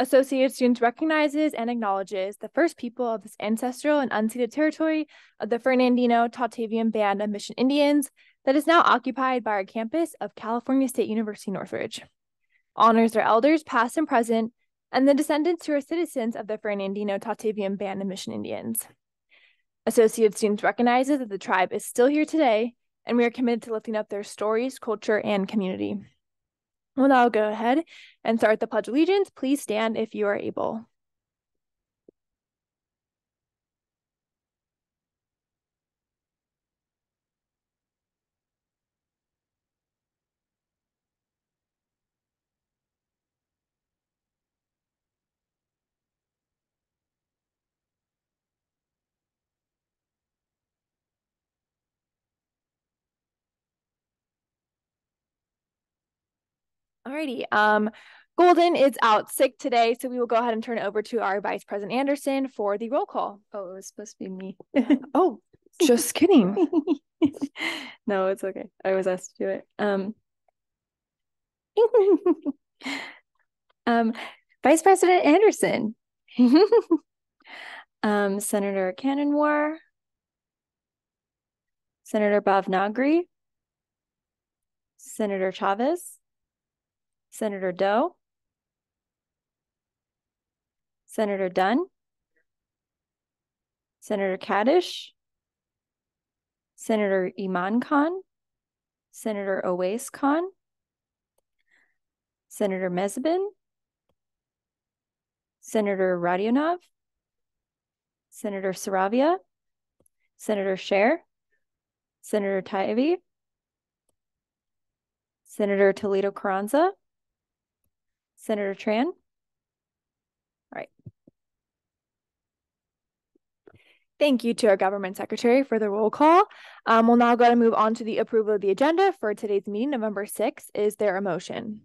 Associated Students recognizes and acknowledges the first people of this ancestral and unceded territory of the Fernandino Tautavian Band of Mission Indians that is now occupied by our campus of California State University, Northridge. Honors their elders, past and present, and the descendants who are citizens of the Fernandino Tautavian Band of Mission Indians. Associated Students recognizes that the tribe is still here today, and we are committed to lifting up their stories, culture, and community. We'll now go ahead and start the Pledge of Allegiance. Please stand if you are able. Alrighty. Golden is out sick today, so we will go ahead and turn it over to our Vice President Anderson for the roll call. Oh, it was supposed to be me. Oh, just kidding. No, it's okay. I was asked to do it. Vice President Anderson. Senator Canonmore. Senator Bhavnagri. Senator Chavez. Senator Doe. Senator Dunn. Senator Kaddish. Senator Iman Khan. Senator Owais Khan. Senator Mezbin. Senator Radionov. Senator Saravia. Senator Scher. Senator Taibi. Senator Toledo Carranza. Senator Tran. All right. Thank you to our Government Secretary for the roll call. We'll now go ahead and move on to the approval of the agenda for today's meeting, November 6th. Is there a motion?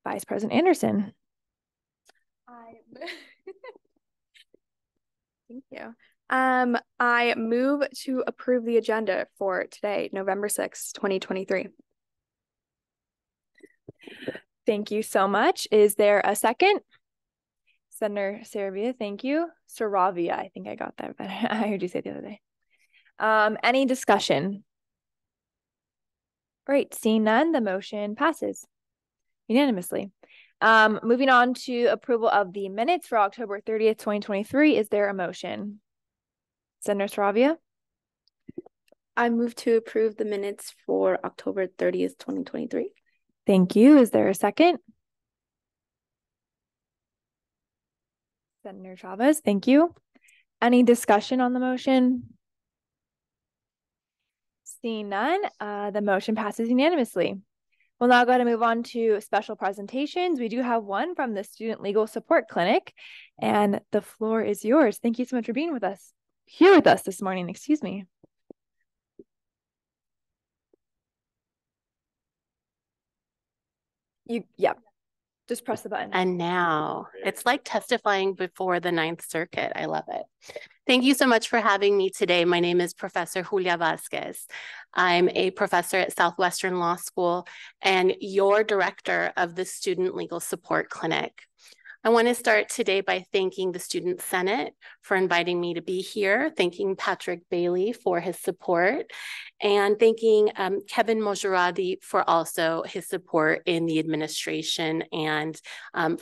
Vice President Anderson. Thank you. I move to approve the agenda for today, November 6th, 2023. Thank you so much. Is there a second? Senator Saravia, thank you. Saravia, I think I got that better. I heard you say it the other day. Any discussion? Great, seeing none, the motion passes unanimously. Moving on to approval of the minutes for October 30th, 2023. Is there a motion? Senator Saravia? I move to approve the minutes for October 30th, 2023. Thank you. Is there a second? Senator Chavez, thank you. Any discussion on the motion? Seeing none, the motion passes unanimously. We'll now go ahead and move on to special presentations. We do have one from the Student Legal Support Clinic, and the floor is yours. Thank you so much for being with us, here with us this morning, excuse me. Yep. Just press the button. And now it's like testifying before the Ninth Circuit. I love it. Thank you so much for having me today. My name is Professor Julia Vasquez. I'm a professor at Southwestern Law School and your director of the Student Legal Support Clinic. I want to start today by thanking the Student Senate for inviting me to be here, thanking Patrick Bailey for his support, and thanking Kevin Mojaradi for also his support in the administration and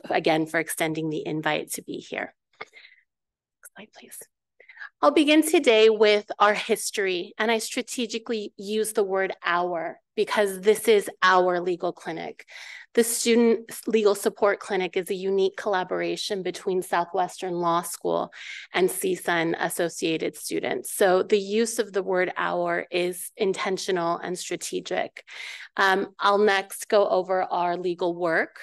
again, for extending the invite to be here. Next slide, please. I'll begin today with our history, and I strategically use the word our because this is our legal clinic. The Student Legal Support Clinic is a unique collaboration between Southwestern Law School and CSUN associated students. So the use of the word our is intentional and strategic. I'll next go over our legal work,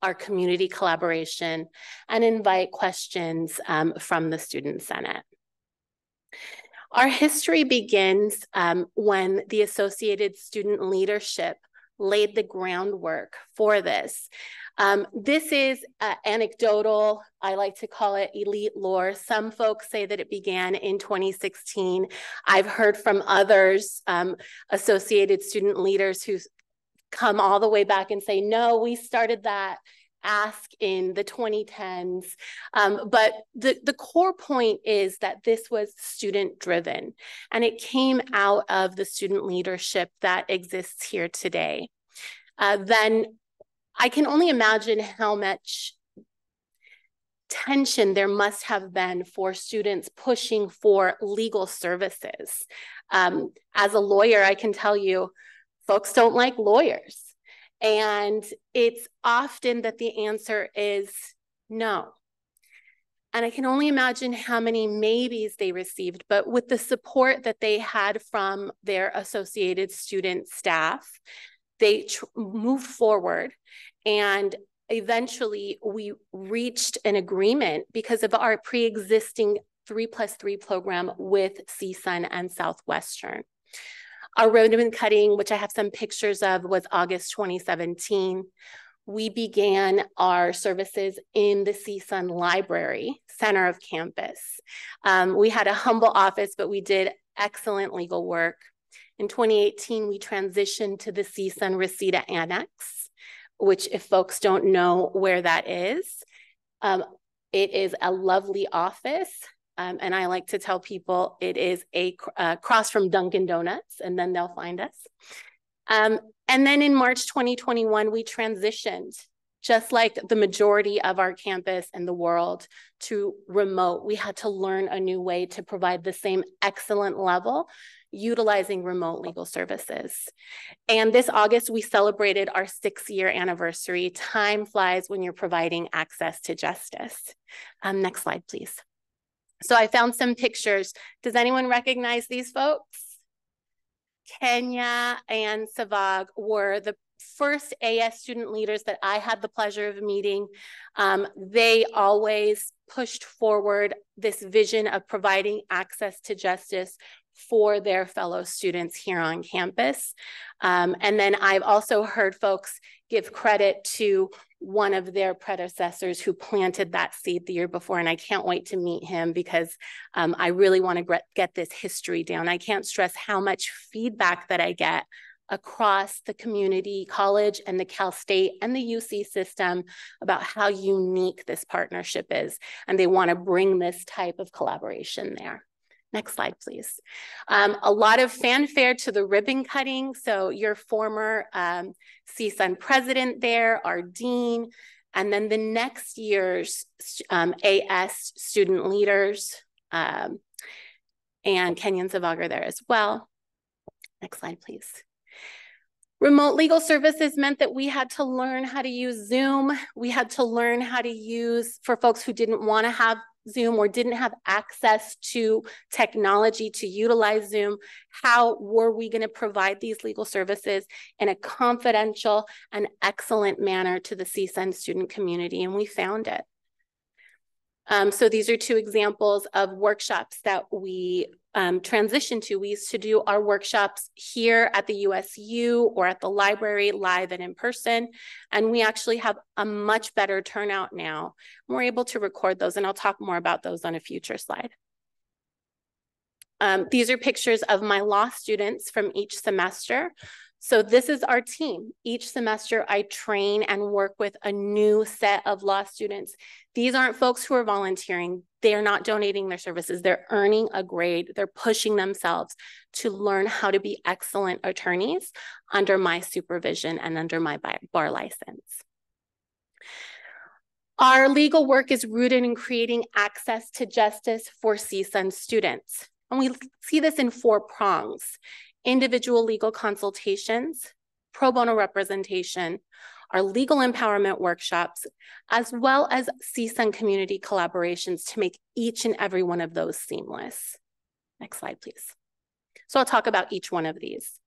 our community collaboration, and invite questions from the Student Senate. Our history begins when the Associated Student Leadership laid the groundwork for this. This is anecdotal. I like to call it elite lore. Some folks say that it began in 2016. I've heard from others, Associated Student leaders who come all the way back and say, no, we started that ask in the 2010s. But the core point is that this was student driven, and it came out of the student leadership that exists here today. Then I can only imagine how much tension there must have been for students pushing for legal services. As a lawyer, I can tell you, folks don't like lawyers. And it's often that the answer is no. And I can only imagine how many maybes they received, but with the support that they had from their associated student staff, they moved forward, and eventually we reached an agreement because of our pre-existing 3+3 program with CSUN and Southwestern. Our ribbon cutting, which I have some pictures of, was August 2017. We began our services in the CSUN Library, center of campus. We had a humble office, but we did excellent legal work. In 2018, we transitioned to the CSUN Reseda Annex, which, if folks don't know where that is, it is a lovely office. And I like to tell people it is across from Dunkin' Donuts, and then they'll find us. And then in March 2021, we transitioned, just like the majority of our campus and the world, to remote. We had to learn a new way to provide the same excellent level utilizing remote legal services. And this August, we celebrated our 6-year anniversary. Time flies when you're providing access to justice. Next slide, please. So I found some pictures. Does anyone recognize these folks? Kenya and Savag were the first AS student leaders that I had the pleasure of meeting. They always pushed forward this vision of providing access to justice for their fellow students here on campus. And then I've also heard folks give credit to one of their predecessors who planted that seed the year before, and I can't wait to meet him because I really want to get this history down. I can't stress how much feedback that I get across the community college and the Cal State and the UC system about how unique this partnership is, and they want to bring this type of collaboration there. Next slide, please. A lot of fanfare to the ribbon cutting. So your former CSUN president there, our dean, and then the next year's AS student leaders, and Kenyan Zavaga there as well. Next slide, please. Remote legal services meant that we had to learn how to use Zoom. We had to learn how to use, for folks who didn't want to have Zoom or didn't have access to technology to utilize Zoom, how were we going to provide these legal services in a confidential and excellent manner to the CSUN student community? And we found it. So these are two examples of workshops that we transitioned to. We used to do our workshops here at the USU or at the library, live and in person. And we actually have a much better turnout now. We're able to record those, and I'll talk more about those on a future slide. These are pictures of my law students from each semester. So this is our team. Each semester I train and work with a new set of law students. These aren't folks who are volunteering. They're not donating their services. They're earning a grade. They're pushing themselves to learn how to be excellent attorneys under my supervision and under my bar license. Our legal work is rooted in creating access to justice for CSUN students. And we see this in 4 prongs: individual legal consultations, pro bono representation, our legal empowerment workshops, as well as CSUN community collaborations to make each and every one of those seamless. Next slide, please. So I'll talk about each one of these.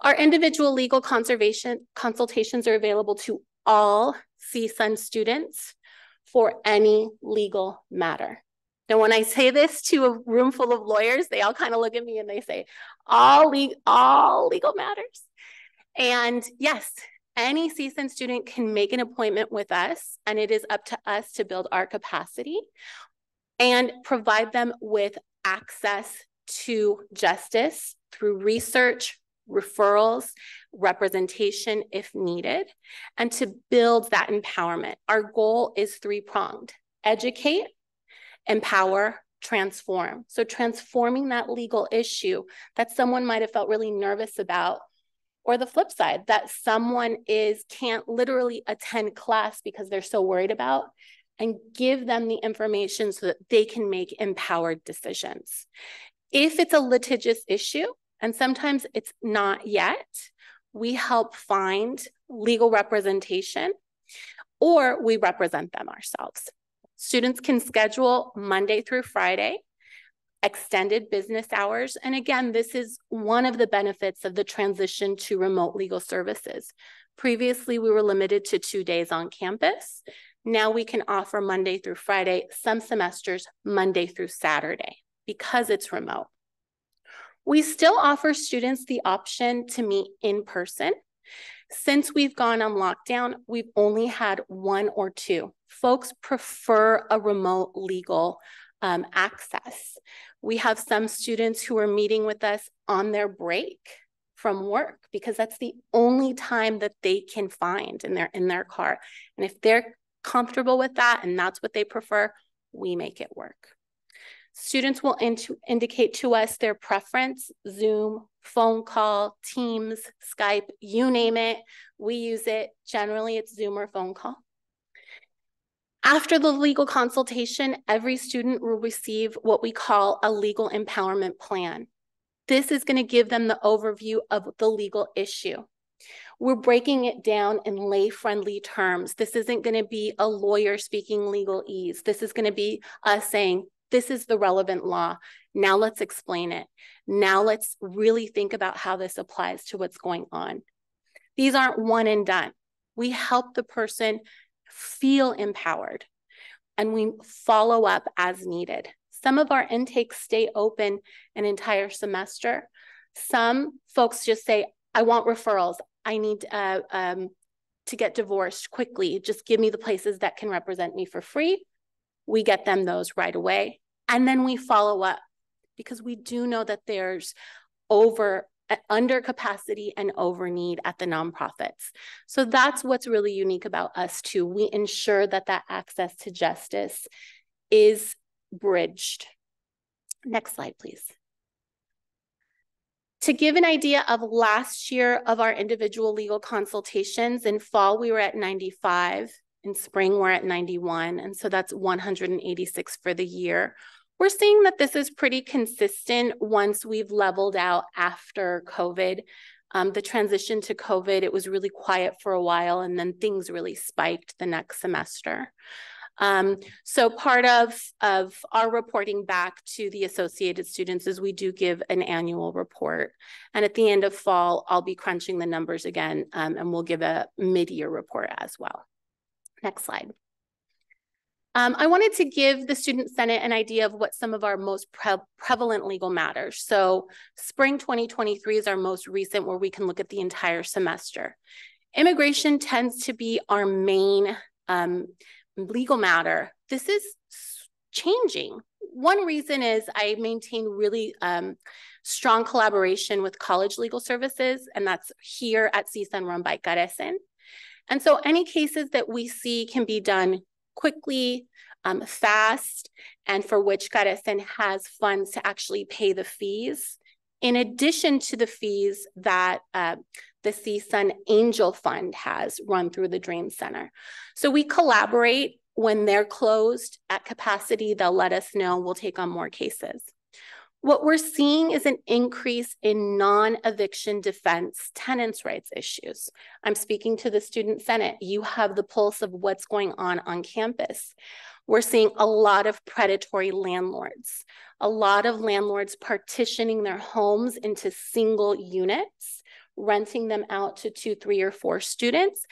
Our individual legal consultations are available to all CSUN students for any legal matter. Now, when I say this to a room full of lawyers, they all kind of look at me and they say, all legal matters. And yes, any CSUN student can make an appointment with us, and it is up to us to build our capacity and provide them with access to justice through research, referrals. representation if needed, and to build that empowerment. Our goal is three-pronged: educate, empower, transform. So transforming that legal issue that someone might have felt really nervous about, or the flip side, that someone can't literally attend class because they're so worried about, and give them the information so that they can make empowered decisions. If it's a litigious issue, and sometimes it's not yet, we help find legal representation, or we represent them ourselves. Students can schedule Monday through Friday, extended business hours. And again, this is one of the benefits of the transition to remote legal services. Previously, we were limited to 2 days on campus. Now we can offer Monday through Friday, some semesters Monday through Saturday, because it's remote. We still offer students the option to meet in person. Since we've gone on lockdown, we've only had 1 or 2. Folks prefer a remote legal access. We have some students who are meeting with us on their break from work because that's the only time that they can find, and they're in their car. And if they're comfortable with that and that's what they prefer, we make it work. Students will indicate to us their preference: Zoom, phone call, Teams, Skype, you name it, we use it. Generally, it's Zoom or phone call. After the legal consultation, every student will receive what we call a legal empowerment plan. This is going to give them the overview of the legal issue. We're breaking it down in lay-friendly terms. This isn't going to be a lawyer speaking legalese. This is going to be us saying, this is the relevant law. Now let's explain it. Now let's really think about how this applies to what's going on. These aren't one and done. We help the person feel empowered, and we follow up as needed. Some of our intakes stay open an entire semester. Some folks just say, I want referrals. I need to get divorced quickly. Just give me the places that can represent me for free. We get them those right away. And then we follow up because we do know that there's under capacity and over need at the nonprofits. So that's what's really unique about us too. We ensure that that access to justice is bridged. Next slide, please. To give an idea of last year of our individual legal consultations, in fall we were at 95, in spring we're at 91, and so that's 186 for the year. We're seeing that this is pretty consistent once we've leveled out after COVID. The transition to COVID, it was really quiet for a while, and then things really spiked the next semester. So part of our reporting back to the associated students is we do give an annual report. And at the end of fall, I'll be crunching the numbers again, and we'll give a mid-year report as well. Next slide. I wanted to give the Student Senate an idea of what some of our most prevalent legal matters. So spring 2023 is our most recent, where we can look at the entire semester. Immigration tends to be our main legal matter. This is changing. One reason is I maintain really strong collaboration with college legal services, and that's here at CSUN run by Carecen. And so any cases that we see can be done quickly, fast, and for which Carecen has funds to actually pay the fees, in addition to the fees that the CSUN Angel Fund has run through the Dream Center. So we collaborate. When they're closed at capacity, they'll let us know. We'll take on more cases. What we're seeing is an increase in non-eviction defense tenants' rights issues. I'm speaking to the Student Senate. You have the pulse of what's going on campus. We're seeing a lot of predatory landlords, a lot of landlords partitioning their homes into single units, renting them out to 2, 3, or 4 students,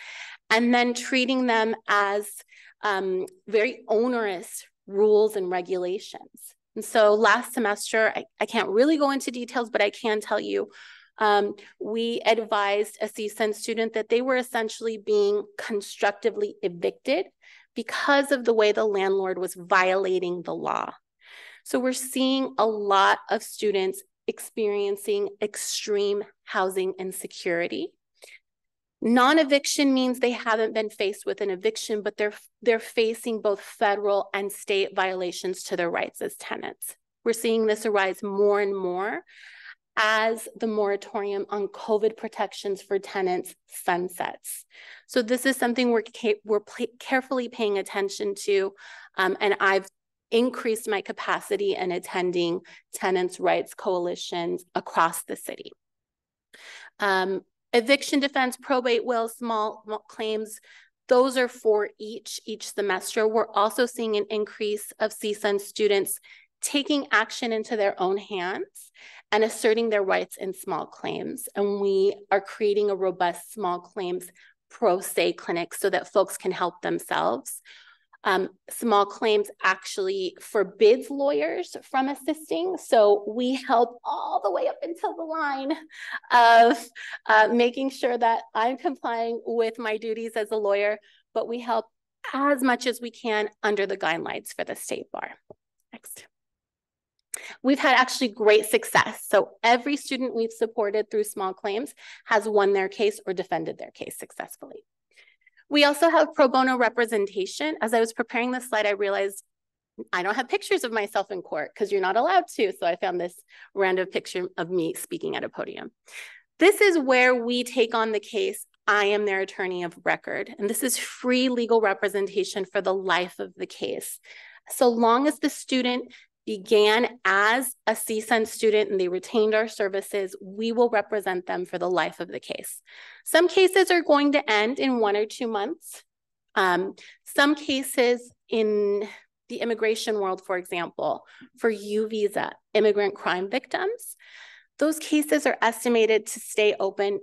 and then treating them as very onerous rules and regulations. And so last semester, I can't really go into details, but I can tell you, we advised a CSUN student that they were essentially being constructively evicted because of the way the landlord was violating the law. So we're seeing a lot of students experiencing extreme housing insecurity. Non-eviction means they haven't been faced with an eviction, but they're facing both federal and state violations to their rights as tenants. We're seeing this arise more and more as the moratorium on COVID protections for tenants sunsets. So this is something we're carefully paying attention to, and I've increased my capacity in attending tenants' rights coalitions across the city. Eviction defense, probate wills, small claims, those are for each semester. We're also seeing an increase of CSUN students taking action into their own hands and asserting their rights in small claims. And we are creating a robust small claims pro se clinic so that folks can help themselves. Small claims actually forbids lawyers from assisting. So we help all the way up until the line of making sure that I'm complying with my duties as a lawyer, but we help as much as we can under the guidelines for the state bar. Next. We've had actually great success. So every student we've supported through small claims has won their case or defended their case successfully. We also have pro bono representation. As I was preparing this slide, I realized I don't have pictures of myself in court because you're not allowed to. So I found this random picture of me speaking at a podium. This is where we take on the case. I am their attorney of record. And this is free legal representation for the life of the case. So long as the student began as a CSUN student and they retained our services, we will represent them for the life of the case. Some cases are going to end in 1 or 2 months. Some cases in the immigration world, for example, for U visa immigrant crime victims, those cases are estimated to stay open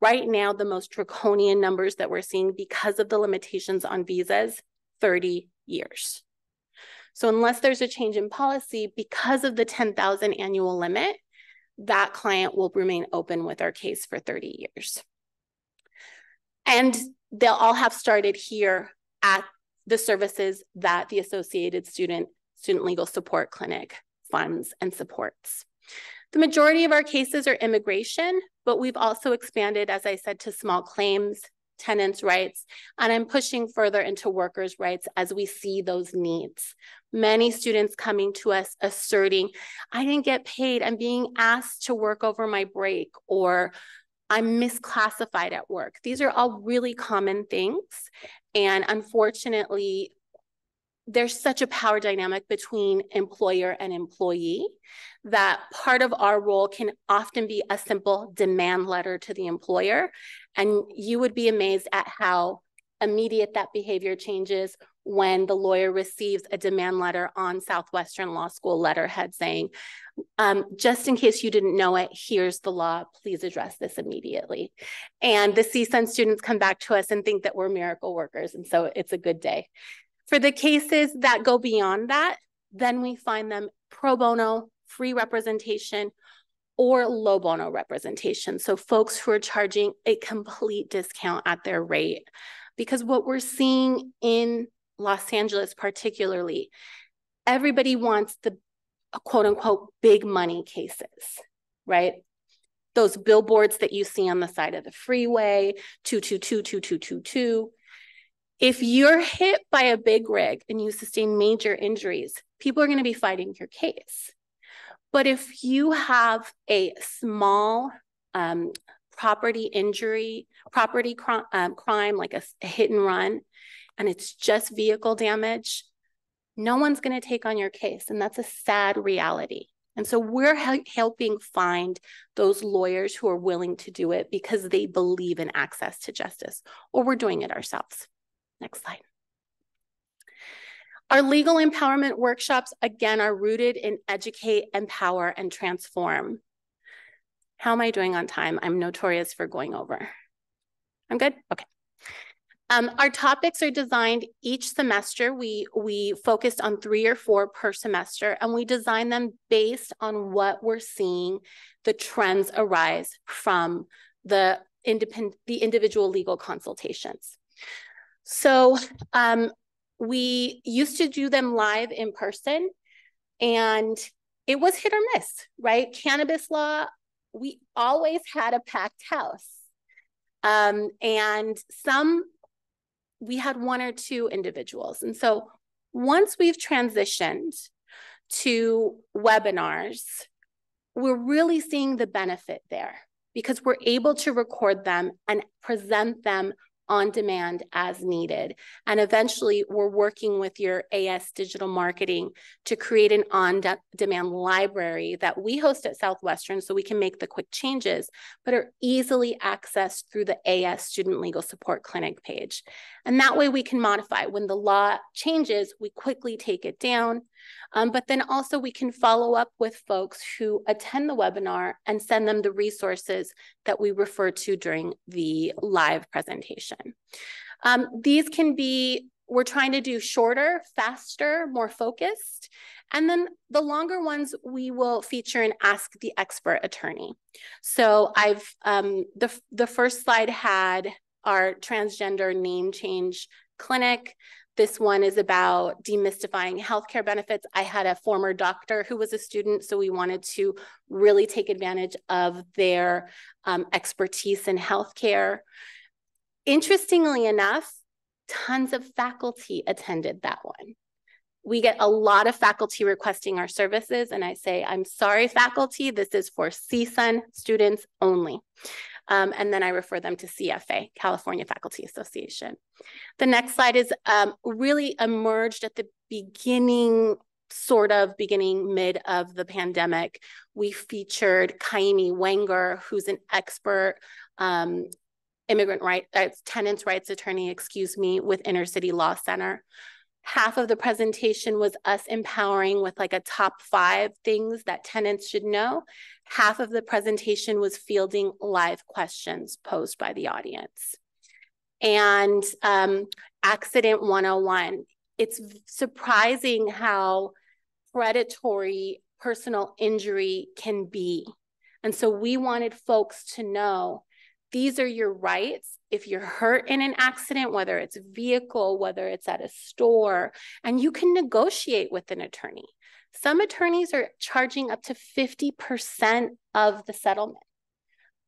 right now. The most draconian numbers that we're seeing because of the limitations on visas, 30 years. So unless there's a change in policy, because of the 10,000 annual limit, that client will remain open with our case for 30 years. And they'll all have started here at the services that the Associated Student Legal Support Clinic funds and supports. The majority of our cases are immigration, but we've also expanded, as I said, to small claims, tenants' rights, and I'm pushing further into workers' rights as we see those needs. Many students coming to us asserting, I didn't get paid, I'm being asked to work over my break, or I'm misclassified at work. These are all really common things. And unfortunately, there's such a power dynamic between employer and employee that part of our role can often be a simple demand letter to the employer. And you would be amazed at how immediate that behavior changes when the lawyer receives a demand letter on Southwestern Law School letterhead saying, just in case you didn't know it, here's the law, please address this immediately. And the CSUN students come back to us and think that we're miracle workers. And so it's a good day. For the cases that go beyond that, then we find them pro bono, free representation, or low bono representation. So folks who are charging a complete discount at their rate. Because what we're seeing in Los Angeles particularly, everybody wants the quote unquote big money cases, right? Those billboards that you see on the side of the freeway, 222, 2222. If you're hit by a big rig and you sustain major injuries, people are going to be fighting your case. But if you have a small property injury, property crime, like a hit and run, and it's just vehicle damage, no one's going to take on your case. And that's a sad reality. And so we're helping find those lawyers who are willing to do it because they believe in access to justice, or we're doing it ourselves. Next slide. Our legal empowerment workshops, again, are rooted in educate, empower, and transform. How am I doing on time? I'm notorious for going over. I'm good? Okay. Our topics are designed each semester. We focused on 3 or 4 per semester, and we design them based on what we're seeing the trends arise from the individual legal consultations. So we used to do them live in person, and it was hit or miss, right? Cannabis law, we always had a packed house. And we had 1 or 2 individuals. And so once we've transitioned to webinars, we're really seeing the benefit there because we're able to record them and present them on demand as needed. And eventually we're working with your AS Digital Marketing to create an on-demand library that we host at Southwestern so we can make the quick changes, but are easily accessed through the AS Student Legal Support Clinic page. And that way we can modify. When the law changes, we quickly take it down. But then also we can follow up with folks who attend the webinar and send them the resources that we refer to during the live presentation. These can be, we're trying to do shorter, faster, more focused. And then the longer ones, we will feature an Ask the Expert Attorney. So the first slide had our transgender name change clinic. This one is about demystifying healthcare benefits. I had a former doctor who was a student, so we wanted to really take advantage of their expertise in healthcare. Interestingly enough, tons of faculty attended that one. We get a lot of faculty requesting our services, and I say, I'm sorry, faculty, this is for CSUN students only. And then I refer them to CFA, California Faculty Association. The next slide is really emerged at the beginning, mid of the pandemic. We featured Kaimi Wenger, who's an expert tenants' rights attorney, with Inner City Law Center. Half of the presentation was us empowering with like a top 5 things that tenants should know. Half of the presentation was fielding live questions posed by the audience. And Accident 101. It's surprising how predatory personal injury can be. And so we wanted folks to know these are your rights. If you're hurt in an accident, whether it's a vehicle, whether it's at a store, and you can negotiate with an attorney. Some attorneys are charging up to 50% of the settlement.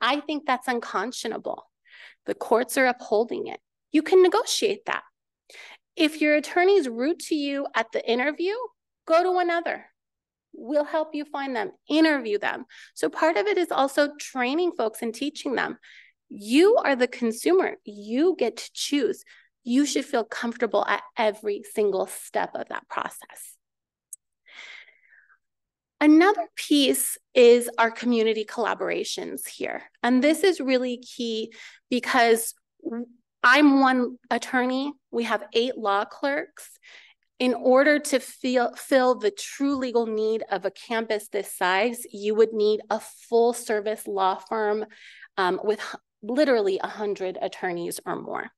I think that's unconscionable. The courts are upholding it. You can negotiate that. If your attorney's rude to you at the interview, go to another. We'll help you find them, interview them. So part of it is also training folks and teaching them. You are the consumer. You get to choose. You should feel comfortable at every single step of that process. Another piece is our community collaborations here. And this is really key because I'm one attorney. We have 8 law clerks. In order to fill the true legal need of a campus this size, you would need a full service law firm with literally 100 attorneys or more.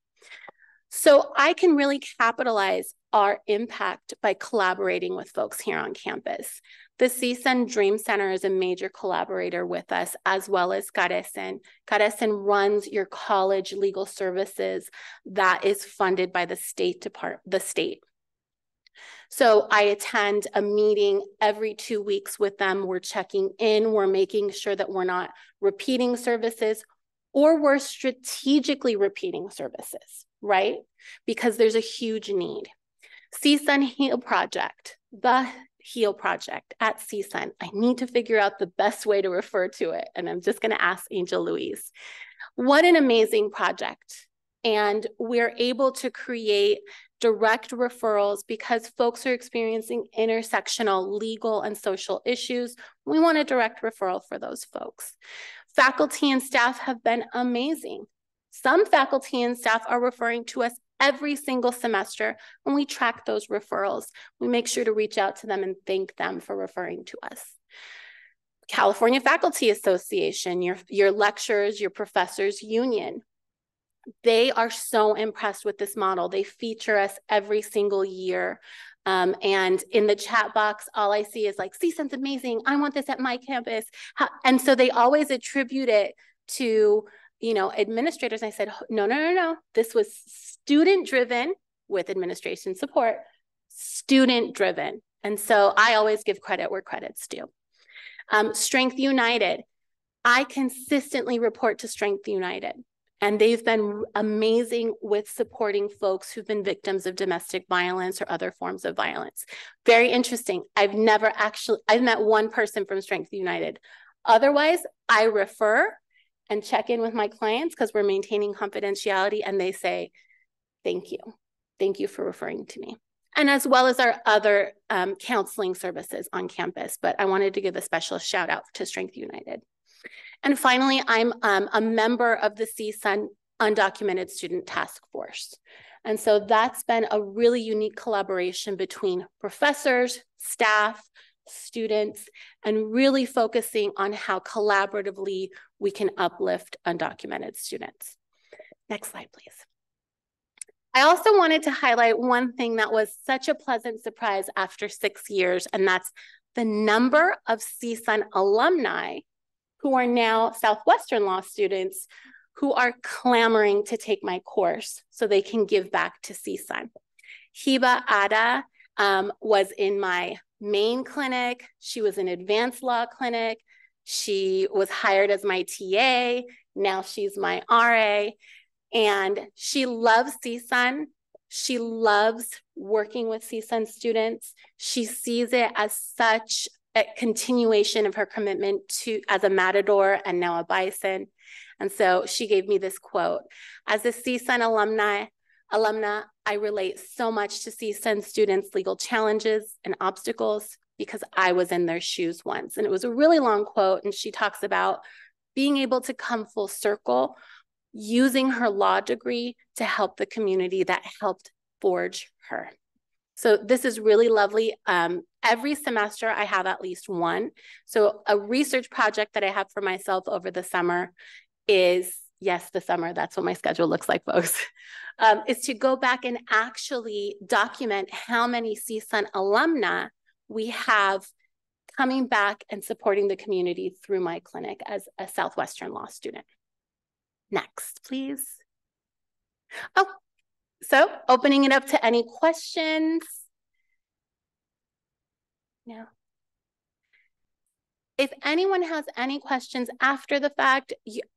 So I can really capitalize our impact by collaborating with folks here on campus. The CSUN Dream Center is a major collaborator with us, as well as Carecen. Carecen runs your college legal services that is funded by the state. So I attend a meeting every 2 weeks with them. We're checking in. We're making sure that we're not repeating services or we're strategically repeating services, right? Because there's a huge need. CSUN Heal Project, the Heal Project at CSUN. I need to figure out the best way to refer to it. And I'm just gonna ask Angel Louise. What an amazing project. And we're able to create direct referrals because folks are experiencing intersectional legal and social issues. We want a direct referral for those folks. Faculty and staff have been amazing. Some faculty and staff are referring to us every single semester, and we track those referrals. We make sure to reach out to them and thank them for referring to us. California Faculty Association, your lecturers, your professors union. They are so impressed with this model. They feature us every single year. And in the chat box, all I see is like, CSUN's amazing. I want this at my campus. And so they always attribute it to, administrators. I said, no. This was student-driven with administration support, student-driven. And so I always give credit where credit's due. Strength United. I consistently report to Strength United. And they've been amazing with supporting folks who've been victims of domestic violence or other forms of violence. Very interesting. I've met one person from Strength United. Otherwise, I refer and check in with my clients because we're maintaining confidentiality, and they say, thank you. Thank you for referring to me. And as well as our other counseling services on campus. But I wanted to give a special shout out to Strength United. And finally, I'm a member of the CSUN Undocumented Student Task Force. And so that's been a really unique collaboration between professors, staff, students, and really focusing on how collaboratively we can uplift undocumented students. Next slide, please. I also wanted to highlight one thing that was such a pleasant surprise after 6 years, and that's the number of CSUN alumni who are now Southwestern Law students who are clamoring to take my course so they can give back to CSUN. Hiba Ada was in my main clinic. She was in advanced law clinic. She was hired as my TA. Now she's my RA. And she loves CSUN. She loves working with CSUN students. She sees it as such a continuation of her commitment to as a Matador and now a Bison. And so she gave me this quote: as a CSUN alumna, I relate so much to CSUN students' legal challenges and obstacles because I was in their shoes once. And it was a really long quote, and she talks about being able to come full circle, using her law degree to help the community that helped forge her. So this is really lovely. Every semester I have at least one. So a research project that I have for myself over the summer is, yes, the summer, that's what my schedule looks like, folks, is to go back and actually document how many CSUN alumni we have coming back and supporting the community through my clinic as a Southwestern Law student. Next, please. Oh, so opening it up to any questions. No. If anyone has any questions after the fact,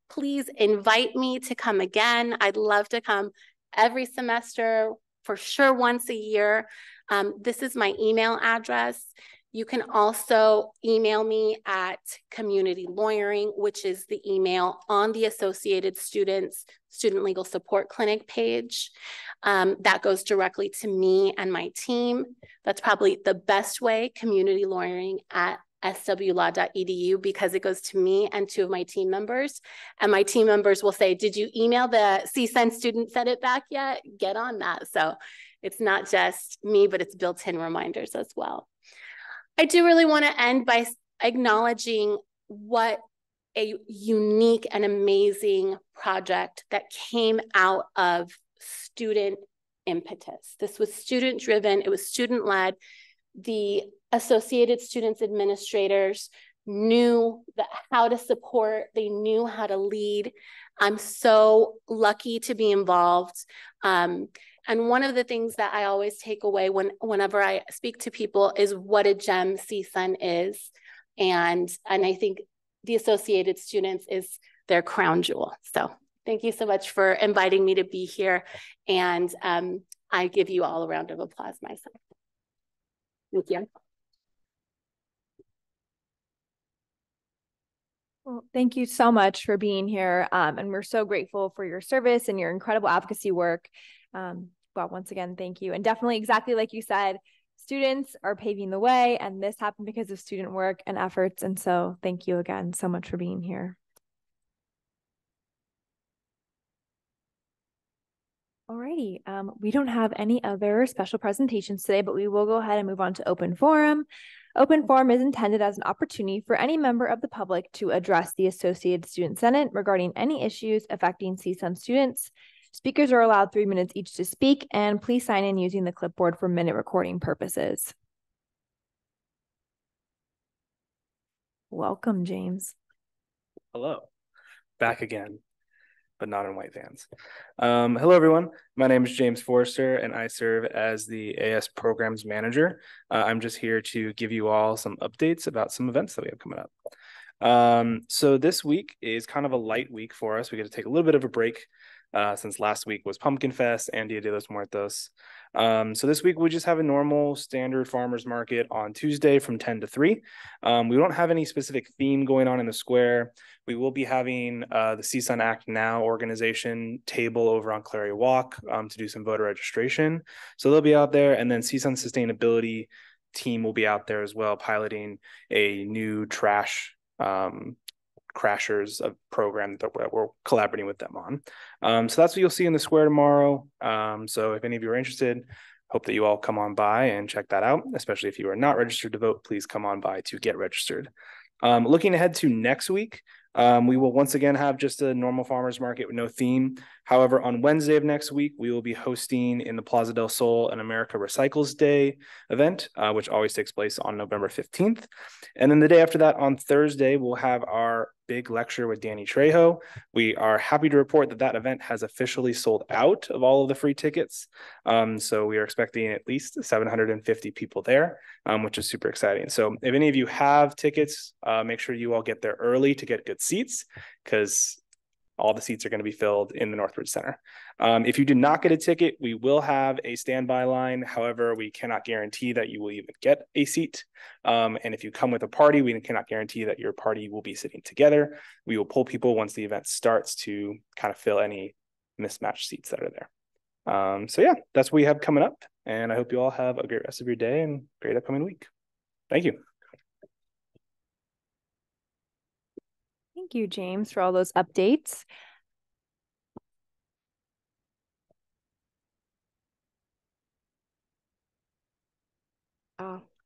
please invite me to come again. I'd love to come every semester, for sure once a year. This is my email address. You can also email me at Community Lawyering, which is the email on the Associated Students Student Legal Support Clinic page. That goes directly to me and my team. That's probably the best way, Community Lawyering at swlaw.edu, because it goes to me and 2 of my team members. And my team members will say, did you email the CSUN student sent it back yet? Get on that. So it's not just me, but it's built-in reminders as well. I do really want to end by acknowledging what a unique and amazing project that came out of student impetus. This was student-driven. It was student-led. The Associated Students Administrators knew how to support. They knew how to lead. I'm so lucky to be involved. And one of the things that I always take away whenever I speak to people is what a gem CSUN is. And I think the Associated Students is their crown jewel. So thank you so much for inviting me to be here. And I give you all a round of applause myself. Thank you. Well, thank you so much for being here. And we're so grateful for your service and your incredible advocacy work. Well, once again, thank you. And definitely, exactly like you said, students are paving the way, and this happened because of student work and efforts. And so thank you again so much for being here. Alrighty, we don't have any other special presentations today, but we will go ahead and move on to open forum. Open forum is intended as an opportunity for any member of the public to address the Associated Student Senate regarding any issues affecting CSUN students. Speakers are allowed 3 minutes each to speak, and please sign in using the clipboard for minute recording purposes. Welcome, James. Hello, back again, but not in white vans. Hello, everyone. My name is James Forrester, and I serve as the AS Programs Manager. I'm just here to give you all some updates about some events that we have coming up. So this week is kind of a light week for us. We get to take a little bit of a break since last week was Pumpkin Fest and Dia de los Muertos. So this week we just have a normal standard farmers market on Tuesday from 10 to 3. We don't have any specific theme going on in the square. We will be having the CSUN Act Now organization table over on Clary Walk to do some voter registration. So they'll be out there, and then CSUN Sustainability team will be out there as well, piloting a new trash crashers, a program that we're collaborating with them on. So that's what you'll see in the square tomorrow. So if any of you are interested, hope that you all come on by and check that out. Especially if you are not registered to vote, please come on by to get registered. Looking ahead to next week, we will once again have just a normal farmers market with no theme. However, on Wednesday of next week, we will be hosting in the Plaza del Sol an America Recycles Day event, which always takes place on November 15th. And then the day after that, on Thursday, we'll have our big lecture with Danny Trejo. We are happy to report that that event has officially sold out of all of the free tickets. So we are expecting at least 750 people there, which is super exciting. So if any of you have tickets, make sure you all get there early to get good seats, because all the seats are going to be filled in the Northridge Center. If you did not get a ticket, we will have a standby line. However, we cannot guarantee that you will even get a seat. And if you come with a party, we cannot guarantee that your party will be sitting together. We will pull people once the event starts to kind of fill any mismatched seats that are there. So yeah, that's what we have coming up. And I hope you all have a great rest of your day and great upcoming week. Thank you. Thank you, James, for all those updates.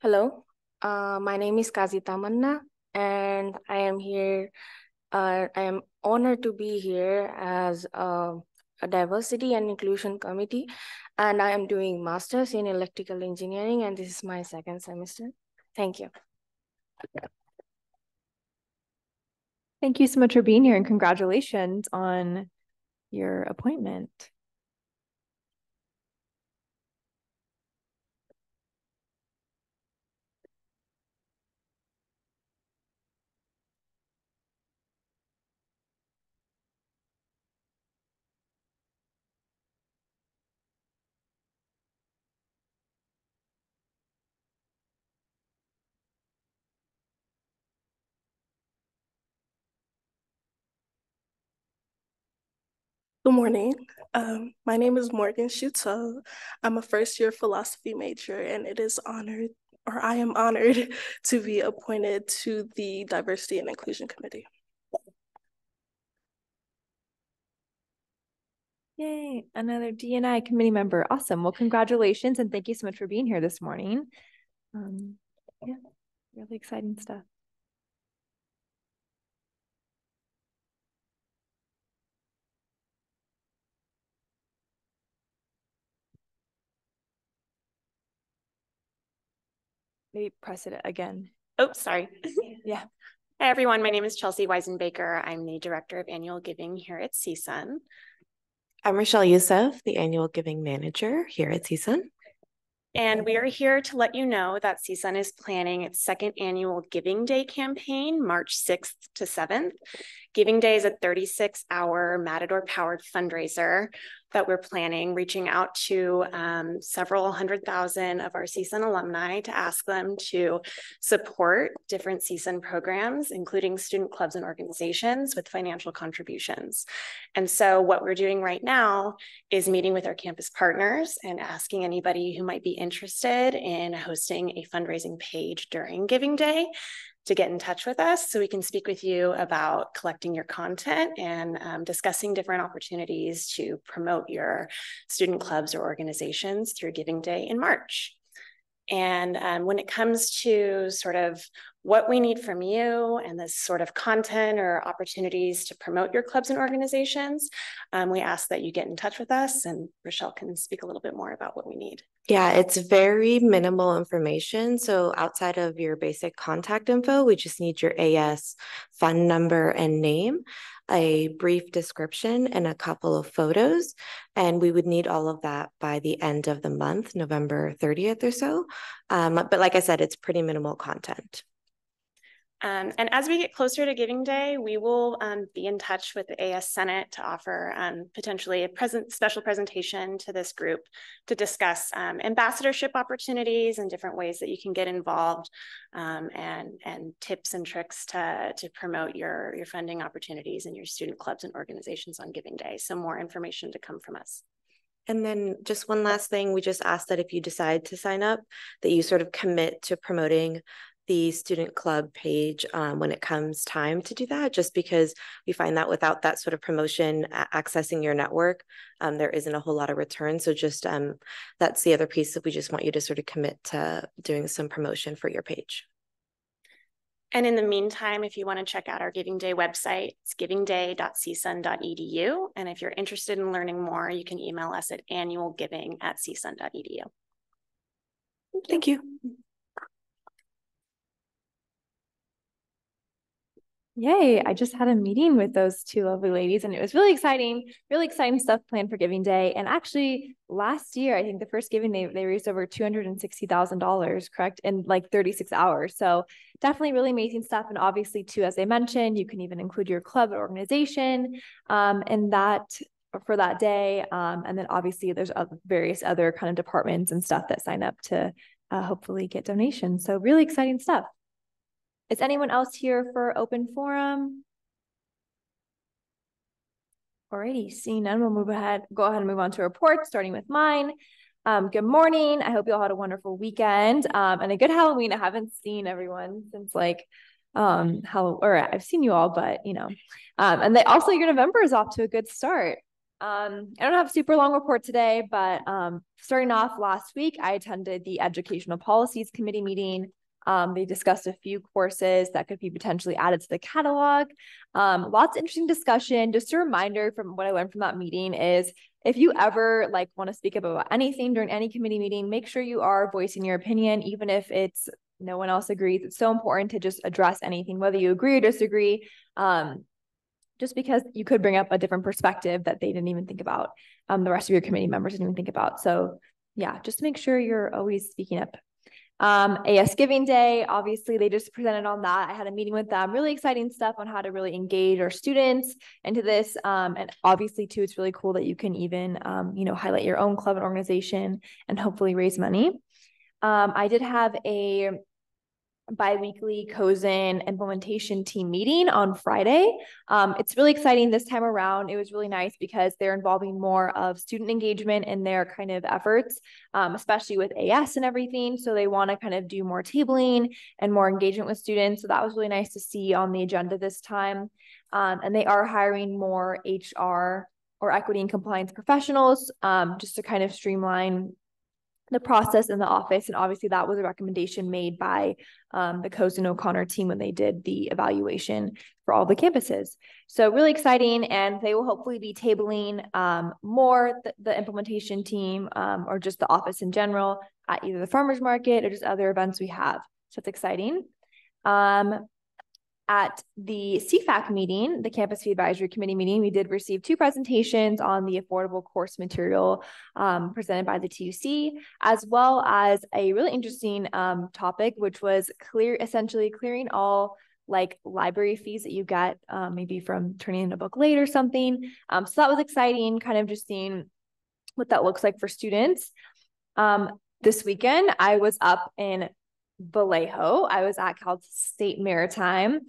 Hello, my name is Kazi Tamanna, and I am here. I am honored to be here as a diversity and inclusion committee, and I am doing master's in electrical engineering, and this is my second semester. Thank you. Thank you so much for being here, and congratulations on your appointment. Good morning. My name is Morgan Schutel. I'm a first-year philosophy major, and I am honored to be appointed to the Diversity and Inclusion Committee. Yay, another D&I committee member. Awesome. Well, congratulations, and thank you so much for being here this morning. Yeah, really exciting stuff. Maybe press it again. Oh, sorry. Yeah. Hi, everyone. My name is Chelsea Weisenbaker. I'm the Director of Annual Giving here at CSUN. I'm Rochelle Youssef, the Annual Giving Manager here at CSUN. And we are here to let you know that CSUN is planning its second annual Giving Day campaign, March 6th to 7th. Giving Day is a 36-hour Matador-powered fundraiser that we're planning, reaching out to several 100,000 of our CSUN alumni to ask them to support different CSUN programs, including student clubs and organizations, with financial contributions. And so what we're doing right now is meeting with our campus partners and asking anybody who might be interested in hosting a fundraising page during Giving Day to get in touch with us so we can speak with you about collecting your content and discussing different opportunities to promote your student clubs or organizations through Giving Day in March. And when it comes to sort of what we need from you and this sort of content or opportunities to promote your clubs and organizations, we ask that you get in touch with us, and Rochelle can speak a little bit more about what we need. Yeah, it's very minimal information. So outside of your basic contact info, we just need your AS fund number and name, a brief description, and a couple of photos. And we would need all of that by the end of the month, November 30th or so. But like I said, it's pretty minimal content. And as we get closer to Giving Day, we will be in touch with the AS Senate to offer potentially a special presentation to this group to discuss ambassadorship opportunities and different ways that you can get involved, and tips and tricks to promote your funding opportunities and your student clubs and organizations on Giving Day. So more information to come from us. And then just one last thing, we just ask that if you decide to sign up, that you sort of commit to promoting the student club page when it comes time to do that, just because we find that without that sort of promotion, accessing your network, there isn't a whole lot of return. So just that's the other piece that we just want you to sort of commit to doing some promotion for your page. And in the meantime, if you want to check out our Giving Day website, it's givingday.csun.edu. And if you're interested in learning more, you can email us at annualgiving@csun.edu. Thank you. Yay, I just had a meeting with those two lovely ladies and it was really exciting stuff planned for Giving Day. And actually last year, I think the first Giving Day, they raised over $260,000, correct? In like 36 hours. So definitely really amazing stuff. And obviously too, as I mentioned, you can even include your club or organization in that for that day. And then obviously there's various other kind of departments and stuff that sign up to hopefully get donations. So really exciting stuff. Is anyone else here for open forum? Alrighty, seeing none, we'll go ahead and move on to reports, starting with mine. Good morning. I hope you all had a wonderful weekend and a good Halloween. I haven't seen everyone since like I've seen you all, but you know, and also your November is off to a good start. I don't have a super long report today, but starting off last week, I attended the Educational Policies Committee meeting. They discussed a few courses that could be potentially added to the catalog. Lots of interesting discussion. Just a reminder from what I learned from that meeting is if you ever like want to speak up about anything during any committee meeting, make sure you are voicing your opinion, even if it's no one else agrees. It's so important to just address anything, whether you agree or disagree, just because you could bring up a different perspective that they didn't even think about. The rest of your committee members didn't even think about. So yeah, just make sure you're always speaking up. AS Giving Day, obviously they just presented on that. I had a meeting with them, really exciting stuff on how to really engage our students into this. And obviously too, it's really cool that you can even, highlight your own club and organization and hopefully raise money. I did have a bi-weekly COSN implementation team meeting on Friday. It's really exciting this time around. It was really nice because they're involving more of student engagement in their kind of efforts, especially with AS and everything. So they want to kind of do more tabling and more engagement with students. So that was really nice to see on the agenda this time. And they are hiring more HR or equity and compliance professionals just to kind of streamline the process in the office. And obviously that was a recommendation made by the COSN O'Connor team when they did the evaluation for all the campuses. So really exciting. And they will hopefully be tabling more the implementation team or just the office in general at either the farmers market or just other events we have. So it's exciting. At the CFAC meeting, the Campus Fee Advisory Committee meeting, we did receive 2 presentations on the affordable course material presented by the TUC, as well as a really interesting topic, which was essentially clearing all like library fees that you get maybe from turning in a book late or something. So that was exciting, kind of just seeing what that looks like for students. This weekend, I was up in Vallejo. I was at Cal State Maritime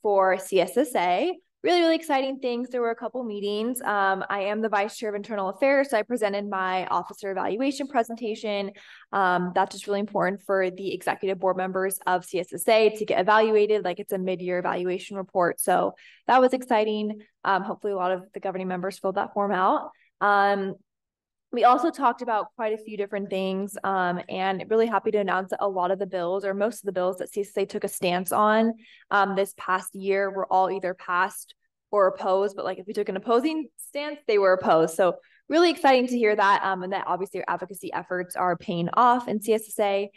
for CSSA. Really, really exciting things. There were a couple meetings. I am the vice chair of internal affairs, so I presented my officer evaluation presentation. That's just really important for the executive board members of CSSA to get evaluated, like it's a mid-year evaluation report. So that was exciting. Hopefully a lot of the governing members filled that form out. We also talked about quite a few different things and really happy to announce that a lot of the bills or most of the bills that CSSA took a stance on this past year were all either passed or opposed, but like if we took an opposing stance, they were opposed. So really exciting to hear that and that obviously our advocacy efforts are paying off in CSSA,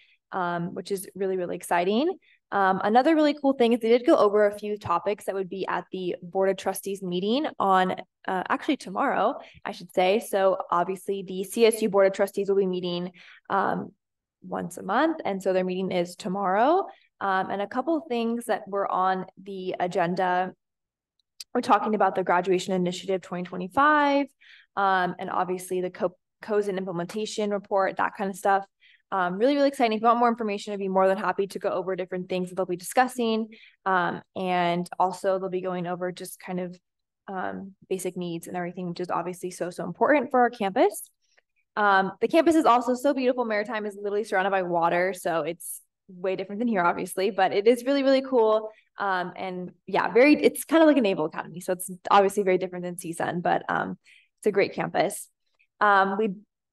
which is really, really exciting. Another really cool thing is they did go over a few topics that would be at the Board of Trustees meeting on actually tomorrow, I should say. So obviously the CSU Board of Trustees will be meeting once a month. And so their meeting is tomorrow. And a couple of things that were on the agenda. We're talking about the Graduation Initiative 2025, and obviously the COSIN implementation report, that kind of stuff. Really, really exciting. If you want more information, I'd be more than happy to go over different things that they'll be discussing. And also they'll be going over just kind of basic needs and everything, which is obviously so important for our campus. The campus is also so beautiful. Maritime is literally surrounded by water, so it's way different than here, obviously, but it is really, really cool. And yeah, it's kind of like a Naval Academy, so it's obviously very different than CSUN, but it's a great campus.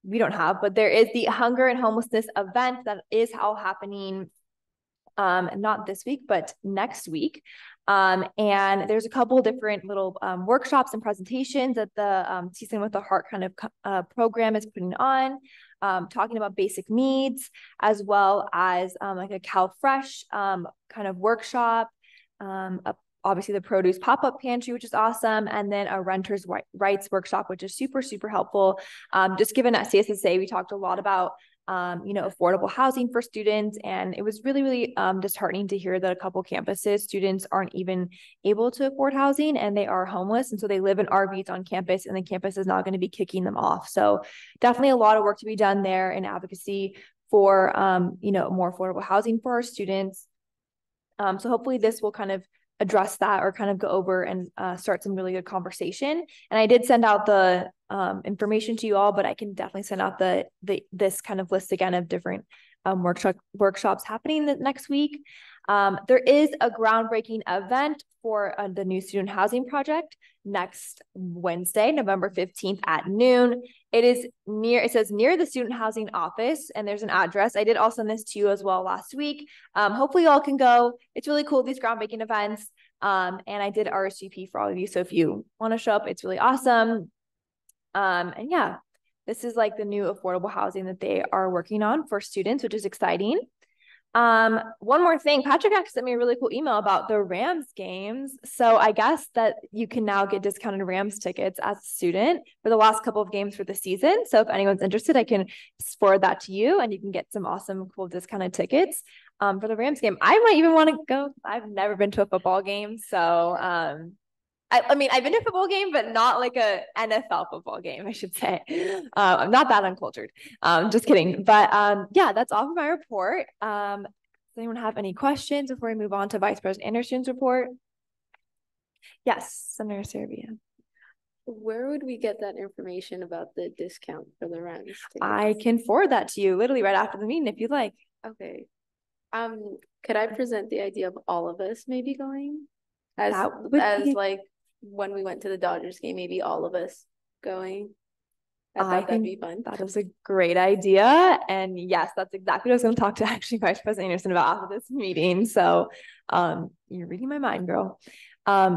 We don't have, but there is the hunger and homelessness event that is all happening, not this week, but next week. And there's a couple of different little workshops and presentations that the Season with the Heart kind of program is putting on, talking about basic needs, as well as like a CalFresh kind of workshop, obviously the produce pop-up pantry, which is awesome, and then a renters rights workshop, which is super, super helpful. Just given at CSSA, we talked a lot about affordable housing for students. And it was really, really disheartening to hear that a couple campuses, students aren't even able to afford housing and they are homeless. And so they live in RVs on campus, and the campus is not going to be kicking them off. So definitely a lot of work to be done there in advocacy for, more affordable housing for our students. So hopefully this will kind of address that or kind of go over and start some really good conversation. And I did send out the information to you all, but I can definitely send out this kind of list again of different workshops happening next week. There is a groundbreaking event for the new student housing project next Wednesday, November 15th at noon. It says near the student housing office, and there's an address. I did also send this to you as well last week. Hopefully you all can go. It's really cool, these groundbreaking events. And I did RSVP for all of you. So if you want to show up, it's really awesome. And yeah, this is like the new affordable housing that they are working on for students, which is exciting. One more thing, Patrick actually sent me a really cool email about the Rams games. So I guess that you can now get discounted Rams tickets as a student for the last couple of games for the season. So if anyone's interested, I can forward that to you and you can get some awesome, cool discounted tickets for the Rams game. I might even want to go. I've never been to a football game. So, I mean, I've been to a football game, but not like a NFL football game, I should say. I'm not that uncultured. Just kidding. But yeah, that's all for my report. Does anyone have any questions before we move on to Vice President Anderson's report? Yes, Senator Serbia. Where would we get that information about the discount for the Rams tickets? I can forward that to you literally right after the meeting if you'd like. Okay. Could I present the idea of all of us maybe going? As like when we went to the Dodgers game, maybe all of us going. I thought that'd be fun. That is a great idea. And yes, that's exactly what I was going to talk to actually Vice President Anderson about after this meeting. So you're reading my mind, girl.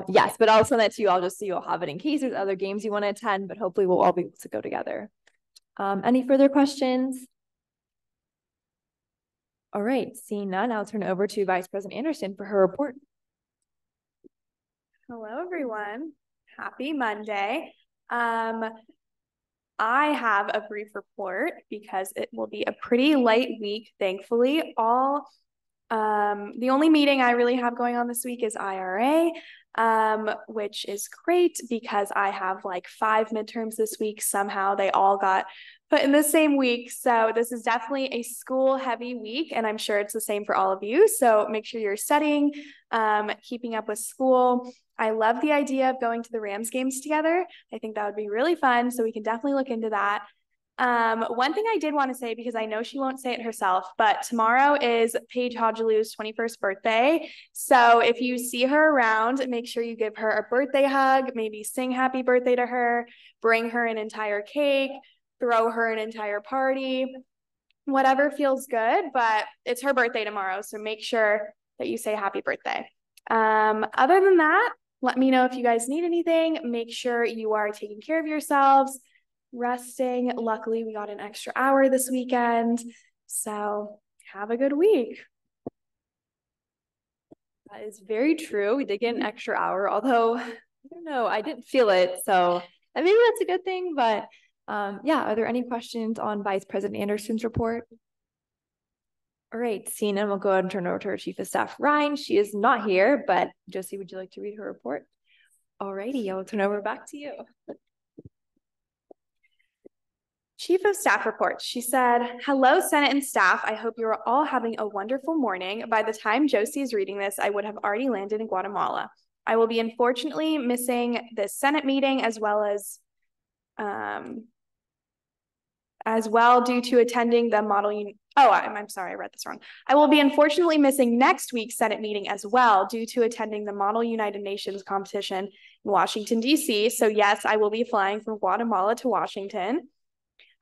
Yes, but I'll send that to you. I'll just so you'll have it in case there's other games you want to attend, but hopefully we'll all be able to go together. Any further questions? All right, seeing none, I'll turn it over to Vice President Anderson for her report. Hello, everyone. Happy Monday. I have a brief report because it will be a pretty light week, thankfully. The only meeting I really have going on this week is IRA, which is great because I have like 5 midterms this week. Somehow they all got put in the same week. So this is definitely a school heavy week, and I'm sure it's the same for all of you. So make sure you're studying, keeping up with school. I love the idea of going to the Rams games together. I think that would be really fun. So we can definitely look into that. One thing I did want to say, because I know she won't say it herself, but tomorrow is Paige Hodgelou's 21st birthday. So if you see her around, make sure you give her a birthday hug, maybe sing happy birthday to her, bring her an entire cake, throw her an entire party, whatever feels good, but it's her birthday tomorrow. So make sure that you say happy birthday. Other than that, let me know if you guys need anything. Make sure you are taking care of yourselves, resting. Luckily, we got an extra hour this weekend. So have a good week. That is very true. We did get an extra hour, although I don't know, I didn't feel it. So maybe that's a good thing. But yeah, are there any questions on Vice President Anderson's report? All right, seeing none, we'll go ahead and turn over to our Chief of Staff, Ryan. She is not here, but Josie, would you like to read her report? All righty, I'll turn over back to you. Chief of Staff reports. She said, "Hello, Senate and staff. I hope you are all having a wonderful morning. By the time Josie is reading this, I would have already landed in Guatemala. I will be unfortunately missing the Senate meeting as well due to attending the Model I'm sorry, I read this wrong. I will be unfortunately missing next week's Senate meeting as well due to attending the Model United Nations competition in Washington, D.C. So yes, I will be flying from Guatemala to Washington.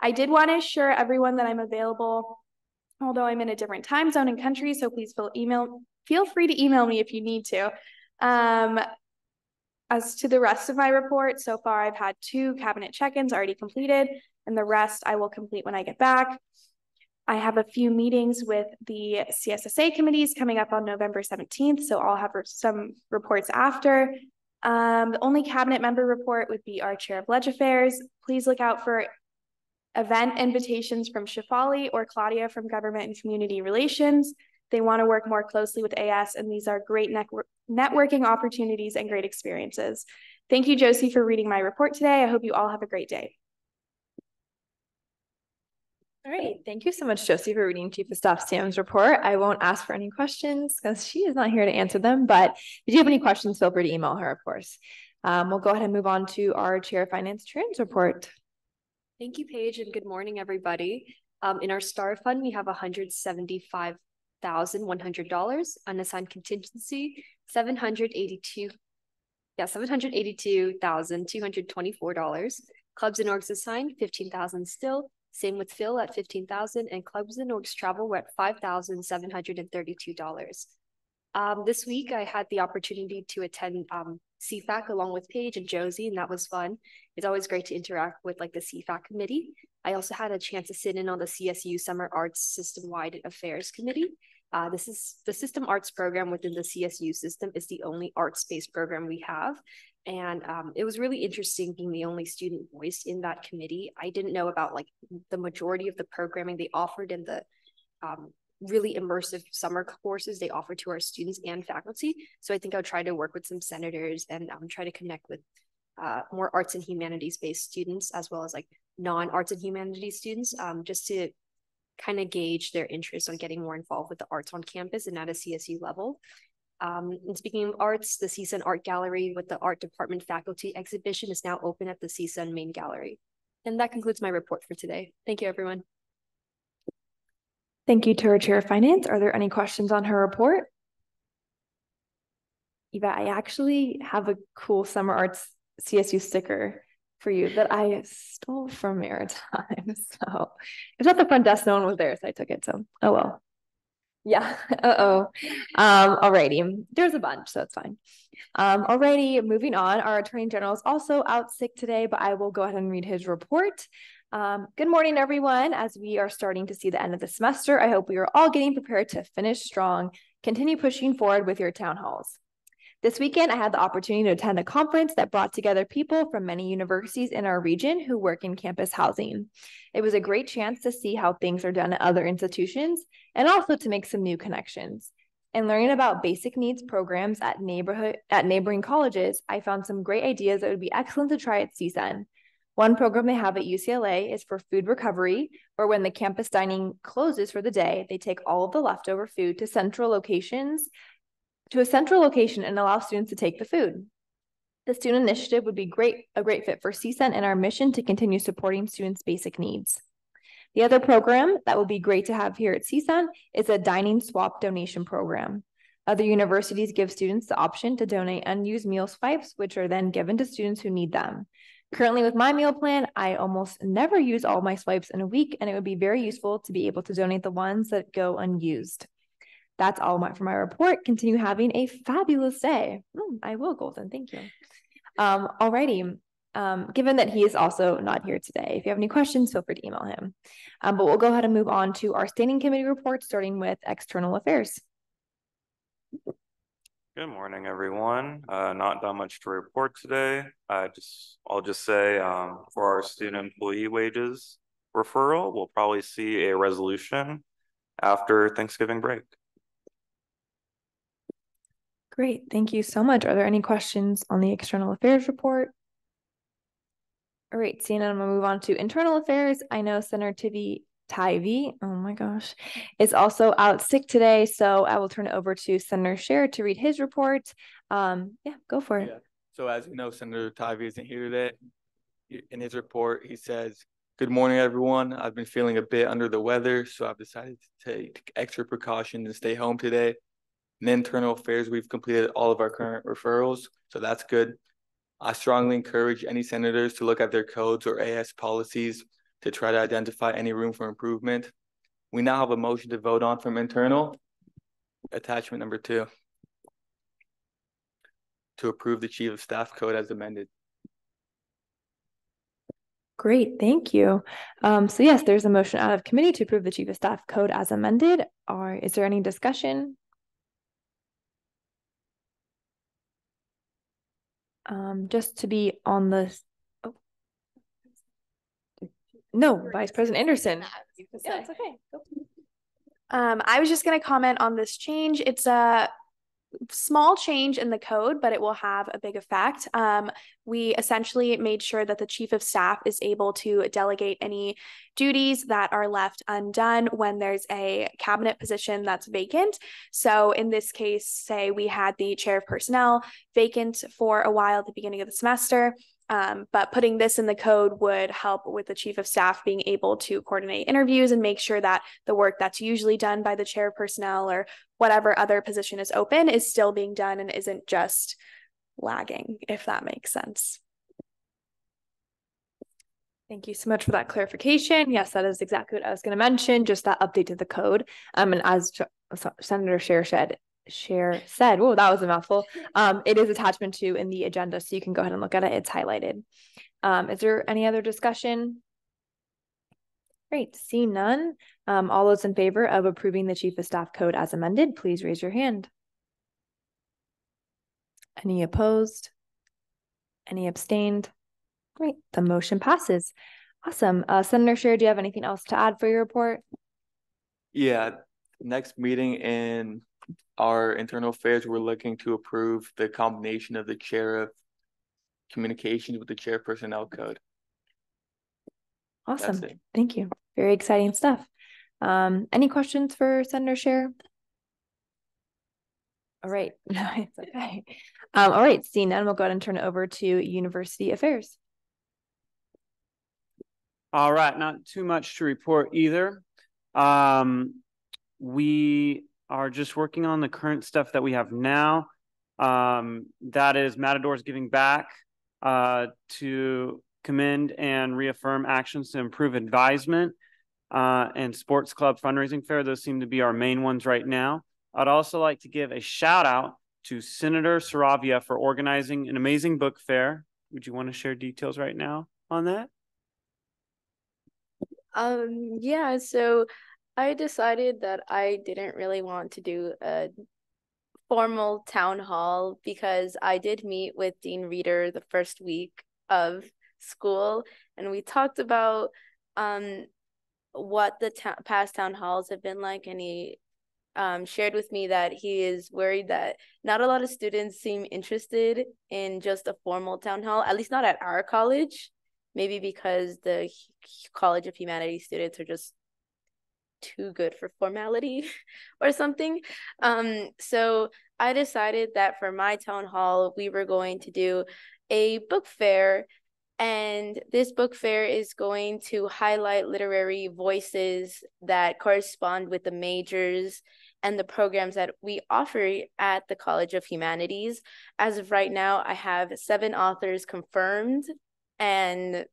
I did want to assure everyone that I'm available, although I'm in a different time zone and country, so please feel free to email me if you need to. As to the rest of my report, so far I've had 2 cabinet check-ins already completed, and the rest I will complete when I get back. I have a few meetings with the CSSA committees coming up on November 17th, so I'll have some reports after. The only cabinet member report would be our Chair of Ledge Affairs. Please look out for event invitations from Shefali or Claudia from Government and Community Relations. They want to work more closely with AS, and these are great networking opportunities and great experiences. Thank you, Josie, for reading my report today. I hope you all have a great day. All right, thank you so much, Josie, for reading Chief of Staff Sam's report. I won't ask for any questions because she is not here to answer them, but if you have any questions, feel free to email her, of course. We'll go ahead and move on to our Chair of Finance Trans report. Thank you, Paige, and good morning, everybody. In our STAR fund, we have $175,100, unassigned contingency, $782,224. Clubs and orgs assigned, $15,000 still. Same with Phil at $15,000, and clubs and orgs travel were at $5,732. This week, I had the opportunity to attend CFAC along with Paige and Josie, and that was fun. It's always great to interact with like the CFAC committee. I also had a chance to sit in on the CSU Summer Arts System-Wide Affairs Committee. This is the System Arts program within the CSU system is the only arts-based program we have. And it was really interesting being the only student voice in that committee. I didn't know about like the majority of the programming they offered and the really immersive summer courses they offer to our students and faculty. So I think I'll try to work with some senators and try to connect with more arts and humanities based students, as well as like non-arts and humanities students, just to kind of gauge their interest on getting more involved with the arts on campus and at a CSU level. And speaking of arts, the CSUN Art Gallery with the art department faculty exhibition is now open at the CSUN main gallery. And that concludes my report for today. Thank you, everyone. Thank you to our Chair of Finance. Are there any questions on her report? Eva, I actually have a cool Summer Arts CSU sticker for you that I stole from Maritime. So it's at the front desk, no one was there, so I took it. So, oh well. Yeah, alrighty. There's a bunch, so it's fine. Alrighty, moving on. Our Attorney General is also out sick today, but I will go ahead and read his report. Good morning, everyone. As we are starting to see the end of the semester, I hope we are all getting prepared to finish strong, continue pushing forward with your town halls. This weekend, I had the opportunity to attend a conference that brought together people from many universities in our region who work in campus housing. It was a great chance to see how things are done at other institutions and also to make some new connections. And learning about basic needs programs at neighboring colleges, I found some great ideas that would be excellent to try at CSUN. One program they have at UCLA is for food recovery, where when the campus dining closes for the day, they take all of the leftover food to a central location and allow students to take the food. The student initiative would be a great fit for CSUN and our mission to continue supporting students' basic needs. The other program that would be great to have here at CSUN is a dining swap donation program. Other universities give students the option to donate unused meal swipes, which are then given to students who need them. Currently with my meal plan, I almost never use all my swipes in a week, and it would be very useful to be able to donate the ones that go unused. That's all for my report. Continue having a fabulous day. I will, Golden. Thank you. Alrighty. Given that he is also not here today, if you have any questions, feel free to email him. But we'll go ahead and move on to our standing committee reports, starting with external affairs. Good morning, everyone. Not that much to report today. I'll just say for our student employee wages referral, we'll probably see a resolution after Thanksgiving break. Great, thank you so much. Are there any questions on the external affairs report? All right, seeing none, I'm gonna move on to internal affairs. I know Senator Tivy, oh my gosh, is also out sick today, so I will turn it over to Senator Scher to read his report. Yeah, go for it. Yeah. So as you know, Senator Tivy isn't here today. In his report, he says, "Good morning, everyone. I've been feeling a bit under the weather, so I've decided to take extra precautions and stay home today. In internal affairs, we've completed all of our current referrals, so that's good. I strongly encourage any senators to look at their codes or AS policies to try to identify any room for improvement. We now have a motion to vote on from internal. Attachment number 2. To approve the Chief of Staff code as amended." Great, thank you. So yes, there's a motion out of committee to approve the Chief of Staff code as amended. Is there any discussion? Just to be on the, no, Vice President Anderson. Yeah, it's okay. I was just going to comment on this change. It's a small change in the code, but it will have a big effect. We essentially made sure that the Chief of Staff is able to delegate any duties that are left undone when there's a cabinet position that's vacant. So in this case, say we had the Chair of Personnel vacant for a while at the beginning of the semester. But putting this in the code would help with the Chief of Staff being able to coordinate interviews and make sure that the work that's usually done by the Chair of Personnel or whatever other position is open is still being done and isn't just lagging, if that makes sense. Thank you so much for that clarification. Yes, that is exactly what I was going to mention, just that update to the code. And as Senator Scher said, oh, that was a mouthful. It is attachment 2 in the agenda, so you can go ahead and look at it. It's highlighted. Is there any other discussion? Great, see none. All those in favor of approving the Chief of Staff code as amended, please raise your hand. Any opposed? Any abstained? Great, the motion passes. Awesome. Senator Scher, do you have anything else to add for your report? Yeah, next meeting in our internal affairs, we're looking to approve the combination of the Chair of Communications with the Chair of Personnel code. Awesome. Thank you. Very exciting stuff. Any questions for Senator Scher? All right. No, it's okay. All right. Seeing none, we'll go ahead and turn it over to University Affairs. All right. Not too much to report either. We are just working on the current stuff that we have now. That is Matador's giving back to commend and reaffirm actions to improve advisement and sports club fundraising fair. Those seem to be our main ones right now. I'd also like to give a shout out to Senator Saravia for organizing an amazing book fair. Would you want to share details right now on that? Yeah, so I decided that I didn't really want to do a formal town hall because I did meet with Dean Reeder the first week of school, and we talked about what the past town halls have been like, and he shared with me that he is worried that not a lot of students seem interested in just a formal town hall, at least not at our college, maybe because the College of Humanities students are just too good for formality or something. So I decided that for my town hall, we were going to do a book fair, and this book fair is going to highlight literary voices that correspond with the majors and the programs that we offer at the College of Humanities. As of right now, I have 7 authors confirmed, and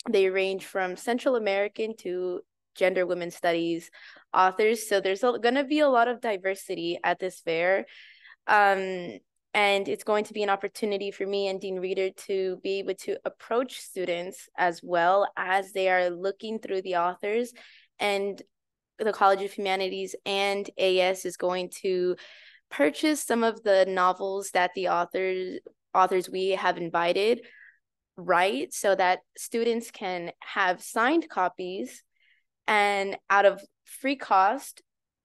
they range from Central American to gender women's studies authors. So there's going to be a lot of diversity at this fair. And it's going to be an opportunity for me and Dean Reeder to be able to approach students as well as they are looking through the authors. And the College of Humanities and AS is going to purchase some of the novels that the authors we have invited write, so that students can have signed copies, and out of free cost,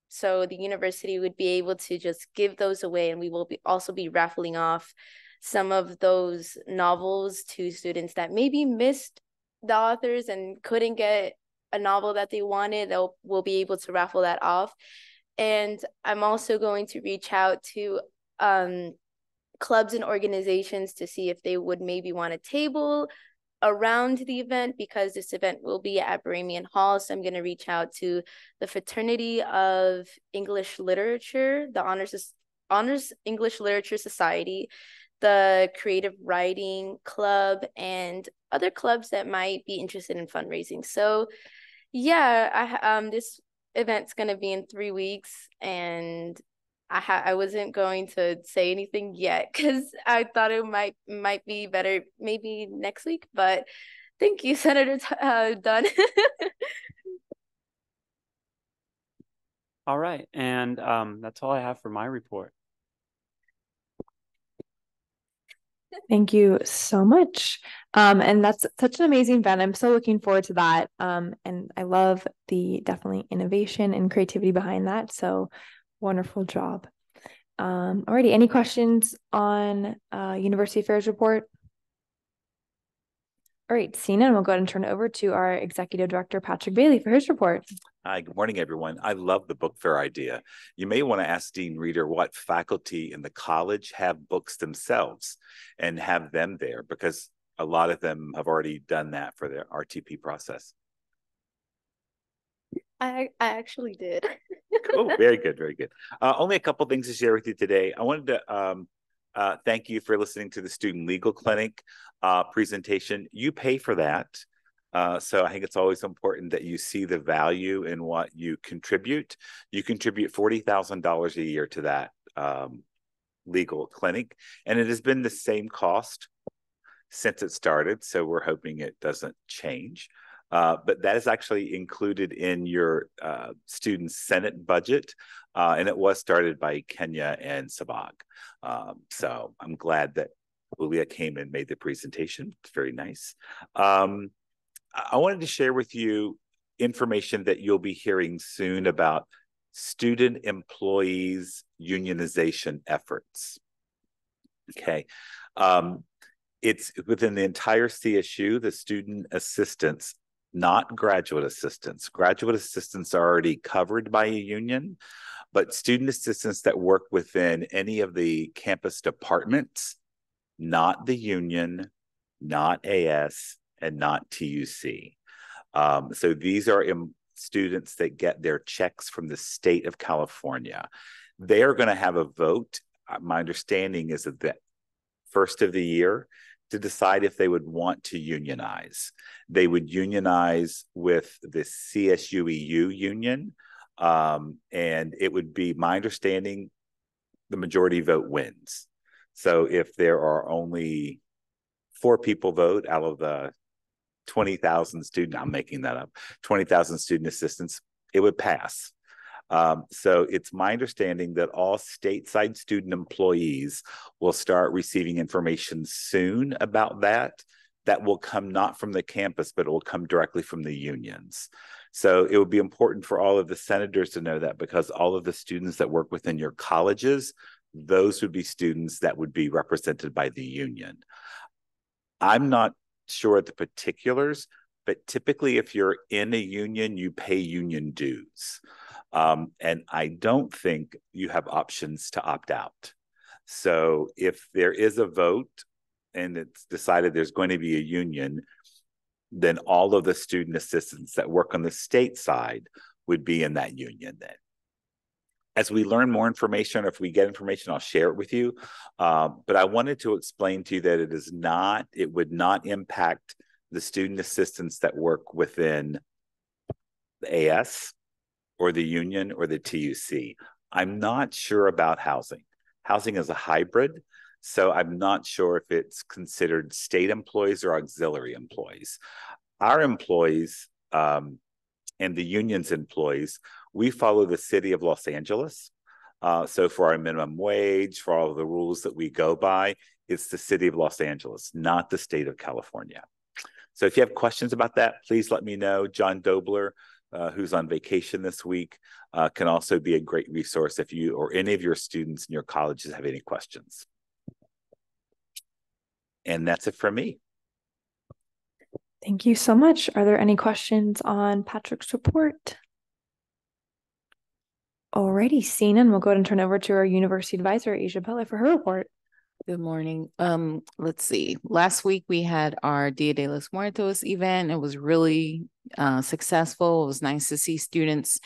So the university would be able to just give those away, and we will also be raffling off some of those novels to students that maybe missed the authors and couldn't get a novel that they wanted. We'll be able to raffle that off. And I'm also going to reach out to clubs and organizations to see if they would maybe want a table around the event, because this event will be at Barremian Hall. So I'm going to reach out to the Fraternity of English Literature, the Honors English Literature Society, the Creative Writing Club, and other clubs that might be interested in fundraising. So yeah, this event's going to be in 3 weeks, and I wasn't going to say anything yet because I thought it might be better maybe next week. But thank you, Senator Dunn. All right, and that's all I have for my report. Thank you so much. And that's such an amazing event. I'm so looking forward to that. And I love the definitely innovation and creativity behind that. So wonderful job. Alrighty, any questions on University Affairs report? All right, Sina, and we'll go ahead and turn it over to our Executive Director, Patrick Bailey, for his report. Hi, good morning, everyone. I love the book fair idea. You may want to ask Dean Reeder what faculty in the college have books themselves and have them there, because a lot of them have already done that for their RTP process. I actually did. Oh, very good, very good. Only a couple things to share with you today. I wanted to thank you for listening to the Student Legal Clinic presentation. You pay for that. So I think it's always important that you see the value in what you contribute. You contribute $40,000 a year to that legal clinic, and it has been the same cost since it started. So we're hoping it doesn't change. But that is actually included in your student Senate budget, and it was started by Kenya and Sabag. So I'm glad that Julia came and made the presentation. It's very nice. I wanted to share with you information that you'll be hearing soon about student employees unionization efforts. Okay. It's within the entire CSU, the student assistants, not graduate assistants. Graduate assistants are already covered by a union, but student assistants that work within any of the campus departments, not the union, not AS, and not TUC. So these are students that get their checks from the state of California. They're going to have a vote. My understanding is that the first of the year to decide if they would want to unionize. They would unionize with the CSUEU union, and it would be, my understanding, the majority vote wins. So if there are only 4 people vote out of the 20,000 student, I'm making that up, 20,000 student assistants, it would pass. So it's my understanding that all stateside student employees will start receiving information soon about that. That will come not from the campus, but it will come directly from the unions. So it would be important for all of the senators to know that, because all of the students that work within your colleges, those would be students that would be represented by the union. I'm not sure the particulars, but typically if you're in a union, you pay union dues. And I don't think you have options to opt out. So if there is a vote and it's decided there's going to be a union, then all of the student assistants that work on the state side would be in that union then. As we learn more information, or if we get information, I'll share it with you. But I wanted to explain to you that it would not impact the student assistants that work within the AS or the union or the TUC. I'm not sure about housing. Housing is a hybrid, so I'm not sure if it's considered state employees or auxiliary employees. Our employees and the union's employees, we follow the city of Los Angeles. So for our minimum wage, for all of the rules that we go by, it's the city of Los Angeles, not the state of California. So if you have questions about that, please let me know. John Dobler, who's on vacation this week, can also be a great resource if you or any of your students in your colleges have any questions. And that's it from me. Thank you so much. Are there any questions on Patrick's report? Alrighty, seeing none, we'll go ahead and turn over to our university advisor, Asia Butler, for her report. Good morning. Let's see. Last week we had our Dia de los Muertos event. It was really successful. It was nice to see students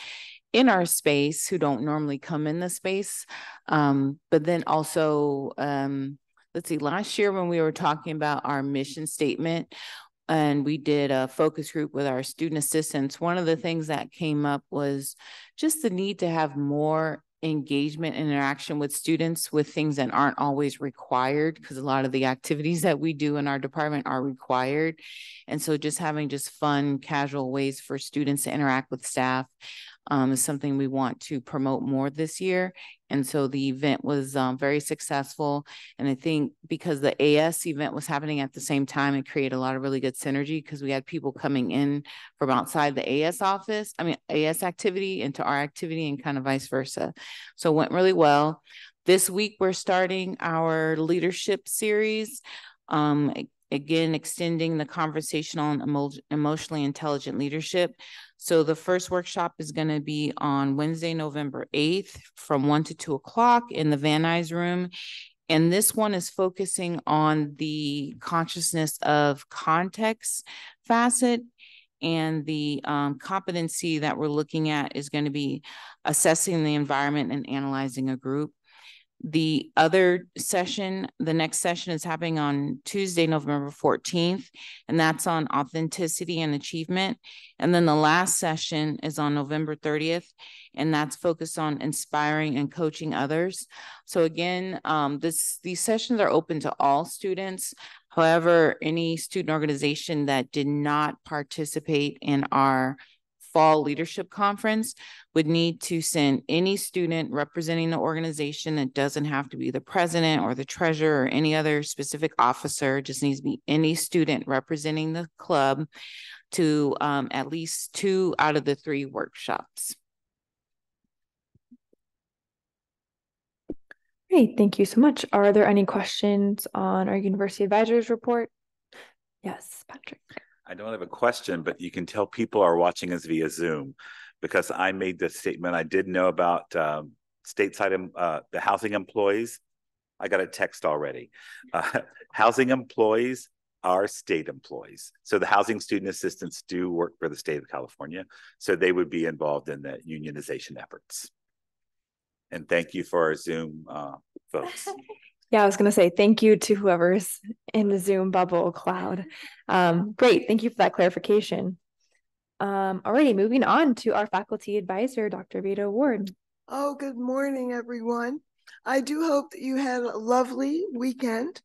in our space who don't normally come in the space. But then also, let's see, last year when we were talking about our mission statement, and we did a focus group with our student assistants, one of the things that came up was just the need to have more engagement and interaction with students with things that aren't always required, because a lot of the activities that we do in our department are required. And so just having just fun, casual ways for students to interact with staff is something we want to promote more this year. And so the event was very successful. And I think because the AS event was happening at the same time, it created a lot of really good synergy, because we had people coming in from outside the AS AS activity into our activity and kind of vice versa. So it went really well. This week, we're starting our leadership series. Again, extending the conversation on emotionally intelligent leadership. So the first workshop is going to be on Wednesday, November 8th from 1 to 2 o'clock in the Van Nuys room. And this one is focusing on the consciousness of context facet. And the competency that we're looking at is going to be assessing the environment and analyzing a group. The other session, the next session is happening on Tuesday, November 14th, and that's on authenticity and achievement. And then the last session is on November 30th, and that's focused on inspiring and coaching others. So again, these sessions are open to all students. However, any student organization that did not participate in our fall leadership conference would need to send any student representing the organization. It doesn't have to be the president or the treasurer or any other specific officer. It just needs to be any student representing the club to at least 2 out of the 3 workshops. Great, thank you so much. Are there any questions on our university advisors report? Yes, Patrick. I don't have a question, but you can tell people are watching us via Zoom, because I made this statement. I did know about stateside, the housing employees. I got a text already. Housing employees are state employees. So the housing student assistants do work for the state of California. So they would be involved in the unionization efforts. And thank you for our Zoom folks. Yeah, I was going to say thank you to whoever's in the Zoom bubble cloud. Great, thank you for that clarification. Alrighty, moving on to our faculty advisor, Dr. Vita Ward. Oh, good morning, everyone. I do hope that you had a lovely weekend.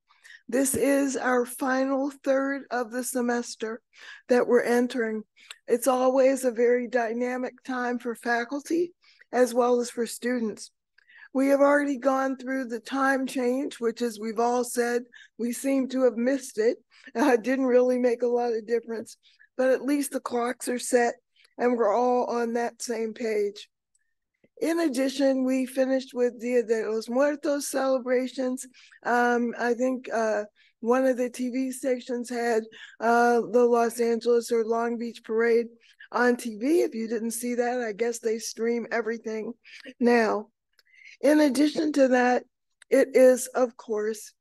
This is our final third of the semester that we're entering. It's always a very dynamic time for faculty as well as for students. We have already gone through the time change, which, as we've all said, we seem to have missed it. It didn't really make a lot of difference, but at least the clocks are set and we're all on that same page. In addition, we finished with Dia de los Muertos celebrations. I think one of the TV stations had the Los Angeles or Long Beach parade on TV. If you didn't see that, I guess they stream everything now. In addition to that, it is, of course,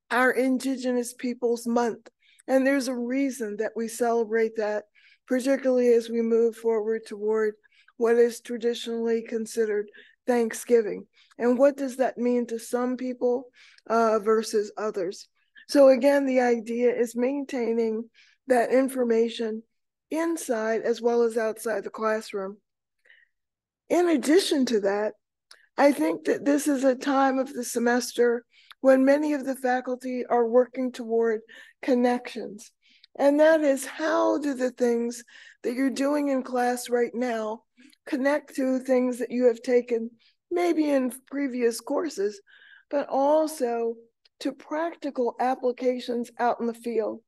our Indigenous Peoples Month. And there's a reason that we celebrate that, particularly as we move forward toward what is traditionally considered Thanksgiving. And what does that mean to some people versus others? So again, the idea is maintaining that information inside as well as outside the classroom. In addition to that, I think that this is a time of the semester when many of the faculty are working toward connections. And that is, how do the things that you're doing in class right now connect to things that you have taken maybe in previous courses, but also to practical applications out in the field.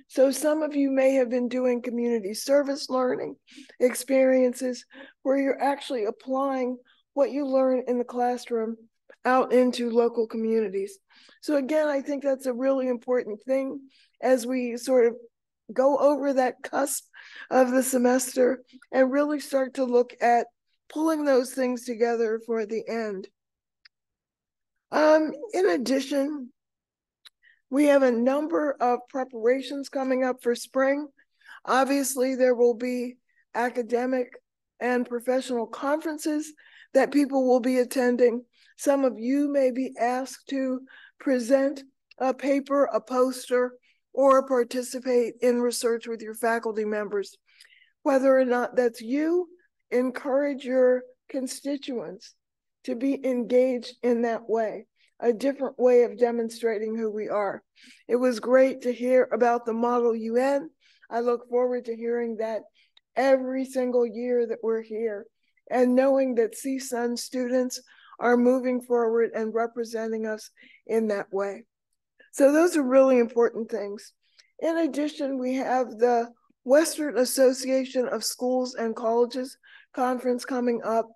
So some of you may have been doing community service learning experiences where you're actually applying what you learn in the classroom out into local communities. So again, I think that's a really important thing as we sort of go over that cusp of the semester and really start to look at pulling those things together for the end. In addition, we have a number of preparations coming up for spring. Obviously, there will be academic and professional conferences that people will be attending. Some of you may be asked to present a paper, a poster, or participate in research with your faculty members. Whether or not that's you, encourage your constituents to be engaged in that way, a different way of demonstrating who we are. It was great to hear about the Model UN. I look forward to hearing that every single year that we're here, and knowing that CSUN students are moving forward and representing us in that way. So those are really important things. In addition, we have the Western Association of Schools and Colleges conference coming up.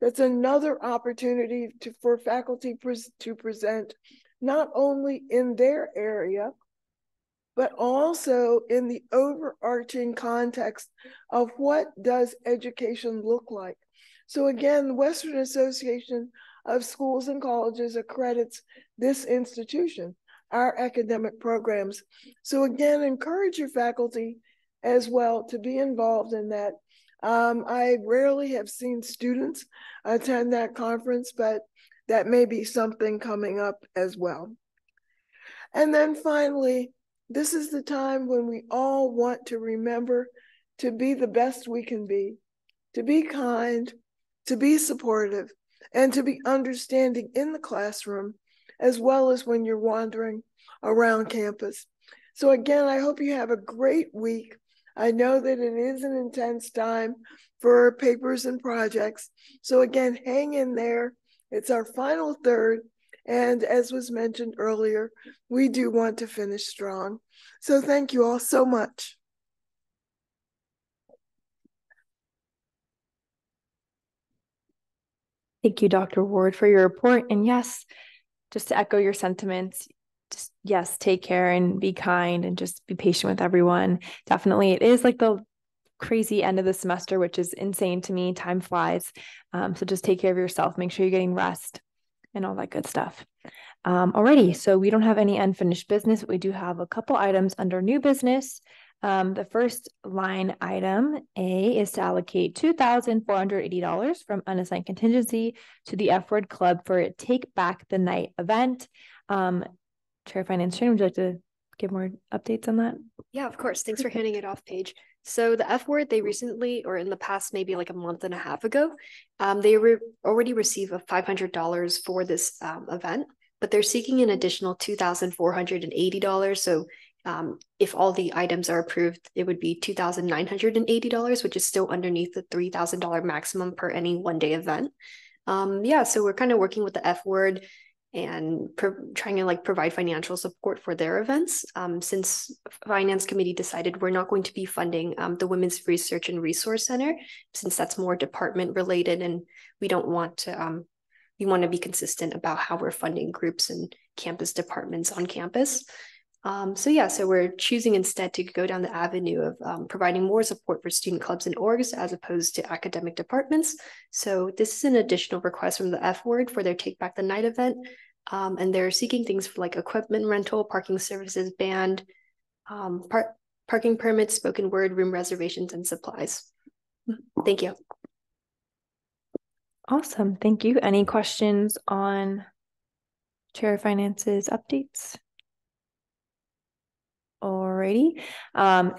That's another opportunity for faculty to present not only in their area, but also in the overarching context of what does education look like. So again, the Western Association of Schools and Colleges accredits this institution, our academic programs. So again, encourage your faculty as well to be involved in that. I rarely have seen students attend that conference, but that may be something coming up as well. And then finally, this is the time when we all want to remember to be the best we can be, to be kind, to be supportive, and to be understanding in the classroom, as well as when you're wandering around campus. So again, I hope you have a great week. I know that it is an intense time for papers and projects. So again, hang in there. It's our final third. And as was mentioned earlier, we do want to finish strong. So thank you all so much. Thank you, Dr. Ward, for your report. And yes, just to echo your sentiments, just yes, take care and be kind and just be patient with everyone. Definitely, it is like the crazy end of the semester, which is insane to me. Time flies. So just take care of yourself. Make sure you're getting rest and all that good stuff. Alrighty, so we don't have any unfinished business, but we do have a couple items under new business. The first line item A is to allocate $2,480 from unassigned contingency to the F-Word Club for a Take Back the Night event. Chair of Finance, would you like to give more updates on that? Yeah, of course. Thanks for handing it off, Paige. So the F-Word, they recently, or in the past, maybe like a month and a half ago, they already received $500 for this event, but they're seeking an additional $2,480. So if all the items are approved, it would be $2,980, which is still underneath the $3,000 maximum per any one-day event. Yeah, so we're kind of working with the F-Word and trying to like provide financial support for their events. Since Finance Committee decided we're not going to be funding the Women's Research and Resource Center, since that's more department related, and we don't want to, we want to be consistent about how we're funding groups and campus departments on campus. So yeah, so we're choosing instead to go down the avenue of providing more support for student clubs and orgs as opposed to academic departments. So this is an additional request from the F-Word for their Take Back the Night event. And they're seeking things for like equipment rental, parking services, band, parking permits, spoken word, room reservations, and supplies. Thank you. Awesome, thank you. Any questions on Chair of Finance's updates? Alrighty,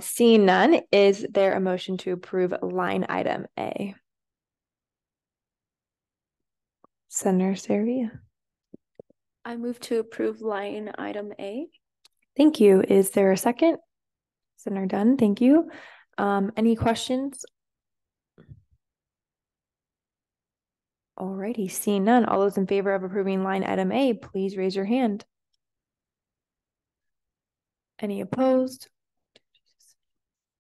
seeing none, is there a motion to approve line item A? Senator Saravia. I move to approve line item A. Thank you. Is there a second? Senator Dunn, thank you. Any questions? Alrighty, seeing none, all those in favor of approving line item A, please raise your hand. Any opposed?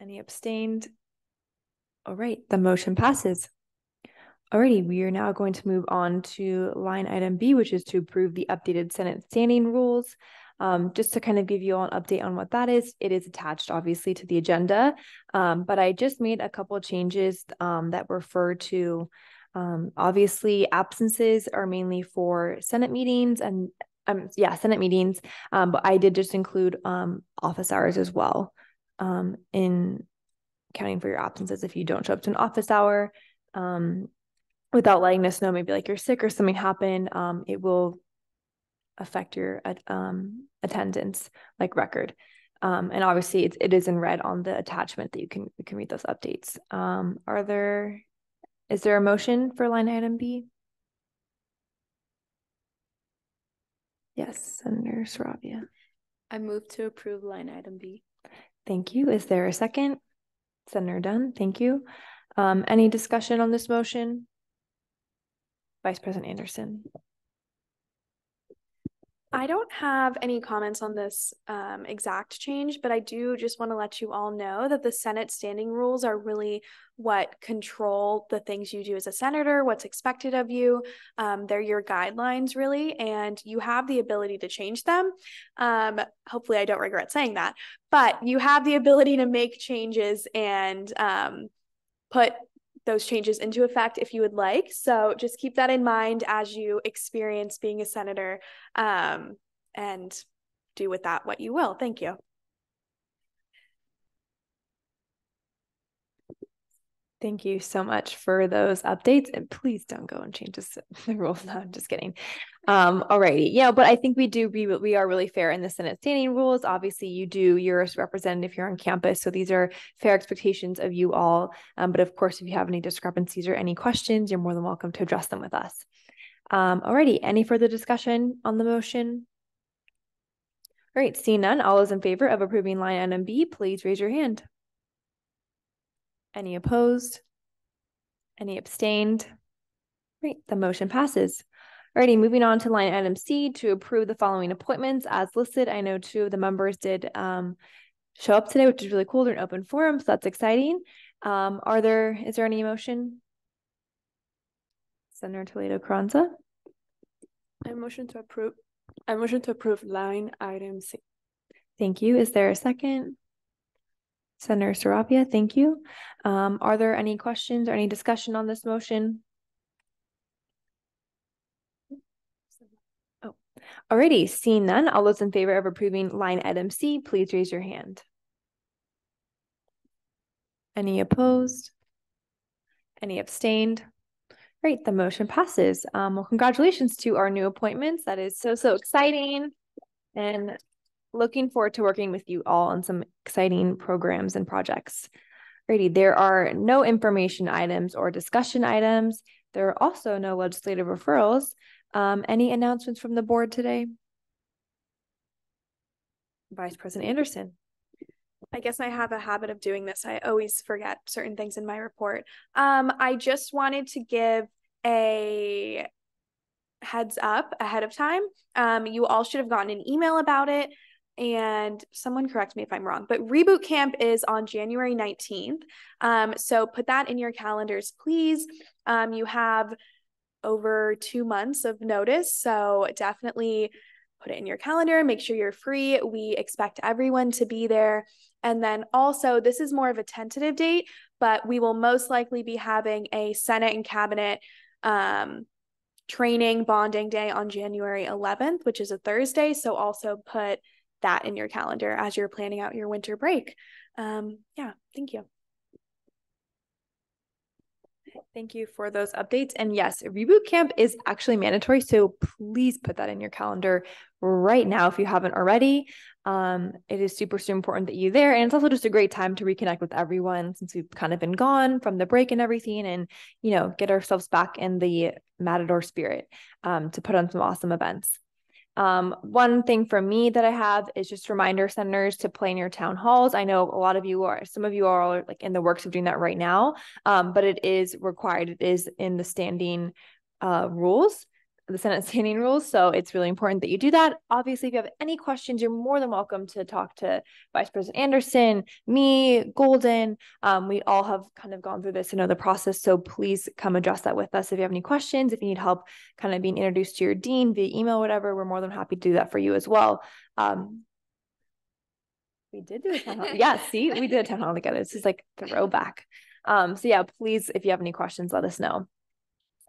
Any abstained? All right, the motion passes. Alrighty, we are now going to move on to line item B, which is to approve the updated Senate standing rules. Just to kind of give you all an update on what that is, it is attached obviously to the agenda, but I just made a couple of changes that refer to, obviously absences are mainly for Senate meetings and Senate meetings, but I did just include office hours as well in counting for your absences if you don't show up to an office hour. Without letting us know, maybe like you're sick or something happened, it will affect your attendance like record. And obviously it is in red on the attachment that you can read those updates. Is there a motion for line item B? Yes, Senator Saravia. I move to approve line item B. Thank you. Is there a second? Senator Dunn, thank you. Any discussion on this motion? Vice President Anderson. I don't have any comments on this exact change, but I do just want to let you all know that the Senate standing rules are really what control the things you do as a senator, what's expected of you. They're your guidelines really, and you have the ability to change them. Hopefully I don't regret saying that, but you have the ability to make changes and put those changes into effect if you would like. So just keep that in mind as you experience being a senator, and do with that what you will. Thank you. Thank you so much for those updates, and please don't go and change the rules. No, I'm just kidding. Alrighty, yeah, but I think we are really fair in the Senate standing rules. Obviously, you're a representative here on campus, so these are fair expectations of you all. But of course, if you have any discrepancies or any questions, you're more than welcome to address them with us. Alrighty, any further discussion on the motion? All right, seeing none, all those in favor of approving line item B, please raise your hand. Any opposed? Any abstained? Great, the motion passes. Alrighty, moving on to line item C to approve the following appointments as listed. I know 2 of the members did show up today, which is really cool. They're an open forum, so that's exciting. Is there any motion? Senator Toledo Carranza. I motion to approve line item C. Thank you. Is there a second? Senator Saravia, thank you. Are there any questions or any discussion on this motion? Oh, alrighty, seeing none, all those in favor of approving line item C, please raise your hand. Any opposed? Any abstained? Great, the motion passes. Well, congratulations to our new appointments. That is so exciting. And looking forward to working with you all on some exciting programs and projects. Alrighty, there are no information items or discussion items. There are also no legislative referrals. Any announcements from the board today? Vice President Anderson. I guess I have a habit of doing this. I always forget certain things in my report. I just wanted to give a heads up ahead of time. You all should have gotten an email about it. And someone correct me if I'm wrong, but Reboot Camp is on January 19th. So put that in your calendars, please. You have over 2 months of notice, so definitely put it in your calendar. Make sure you're free. We expect everyone to be there. And then also, this is more of a tentative date, but we will most likely be having a Senate and Cabinet training bonding day on January 11th, which is a Thursday. So also put that in your calendar as you're planning out your winter break. Yeah, thank you. Thank you for those updates. And yes, Reboot Camp is actually mandatory, so please put that in your calendar right now if you haven't already. It is super important that you're there, and it's also just a great time to reconnect with everyone since we've kind of been gone from the break and everything, and get ourselves back in the Matador spirit to put on some awesome events. One thing from me that I have is just reminder senators to plan your town halls. I know some of you are like in the works of doing that right now, but it is required. It is in the standing rules. the Senate standing rules. So it's really important that you do that. Obviously, if you have any questions, you're more than welcome to talk to Vice President Anderson, me, Golden. We all have kind of gone through this and know the process. So please come address that with us. If you have any questions, if you need help kind of being introduced to your dean via email, whatever, we're more than happy to do that for you as well. We did do a town hall. Yeah, see, we did a town hall together. This is like throwback. So yeah, please, if you have any questions, let us know.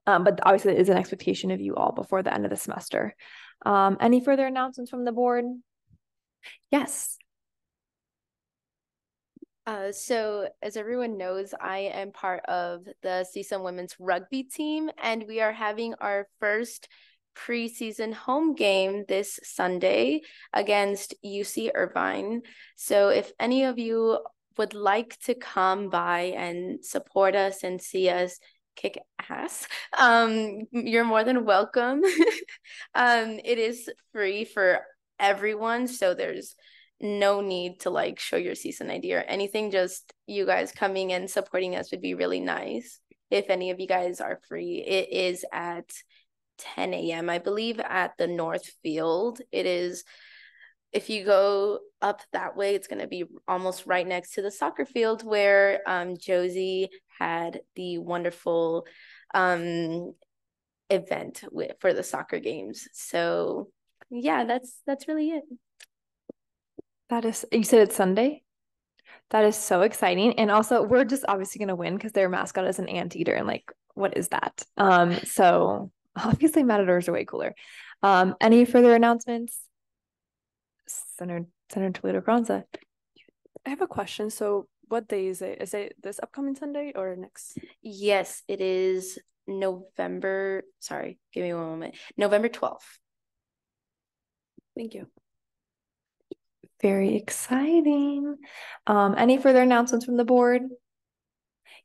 But obviously it is an expectation of you all before the end of the semester. Any further announcements from the board? Yes. So as everyone knows, I am part of the CSUN women's rugby team, and we are having our first preseason home game this Sunday against UC Irvine. So if any of you would like to come by and support us and see us kick ass, you're more than welcome. It is free for everyone, so there's no need to like show your CSUN ID or anything. Just you guys coming and supporting us would be really nice. If any of you guys are free, it is at 10 a.m. I believe at the North Field. It is, if you go up that way, it's going to be almost right next to the soccer field where Josie had the wonderful event for the soccer games. So yeah, that's really it. That is, you said it's Sunday? That is so exciting. And also we're just obviously going to win because their mascot is an anteater, and like, what is that? So obviously Matadors are way cooler. Any further announcements? Senator Toledo Carranza. I have a question. So what day is it? Is it this upcoming Sunday or next? Yes, it is November 12th. Thank you. Very exciting. Any further announcements from the board?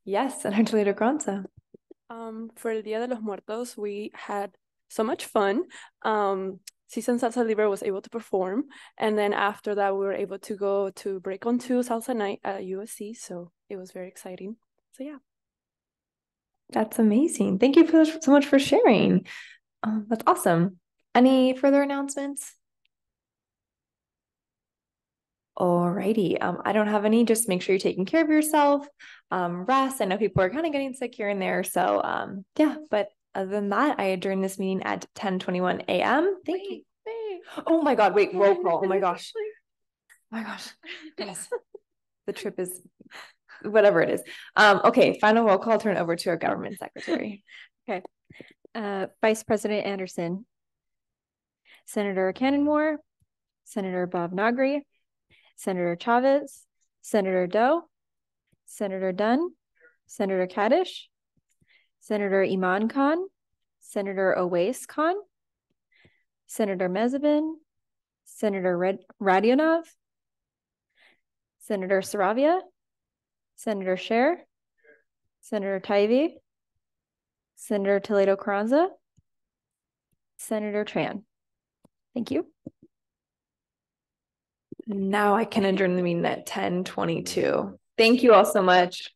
Yes, Senator Toledo Carranza. For el Dia de los Muertos, we had so much fun. CSUN Salsa Libre was able to perform, and then after that we were able to go to Break On 2 Salsa Night at USC, so it was very exciting. So yeah. That's amazing. Thank you so much for sharing. That's awesome. Any further announcements? Alrighty. I don't have any. Just make sure you're taking care of yourself. Rest. I know people are kind of getting sick here and there. So yeah, but other than that, I adjourn this meeting at 10:21 a.m. Thank you. Oh my God, wait, roll call. Oh my gosh. Oh my gosh. Yes. The trip is whatever it is. Okay, final roll call, turn over to our government secretary. Okay. Vice President Anderson, Senator Cannonmore, Senator Bob Nagri, Senator Chavez, Senator Doe, Senator Dunn, Senator Kaddish, Senator Iman Khan, Senator Owais Khan, Senator Mezabin, Senator Radionov, Senator Saravia, Senator Scher, Senator Tybee, Senator Toledo Carranza, Senator Tran. Thank you. Now I can adjourn the meeting at 10:22. Thank you all so much.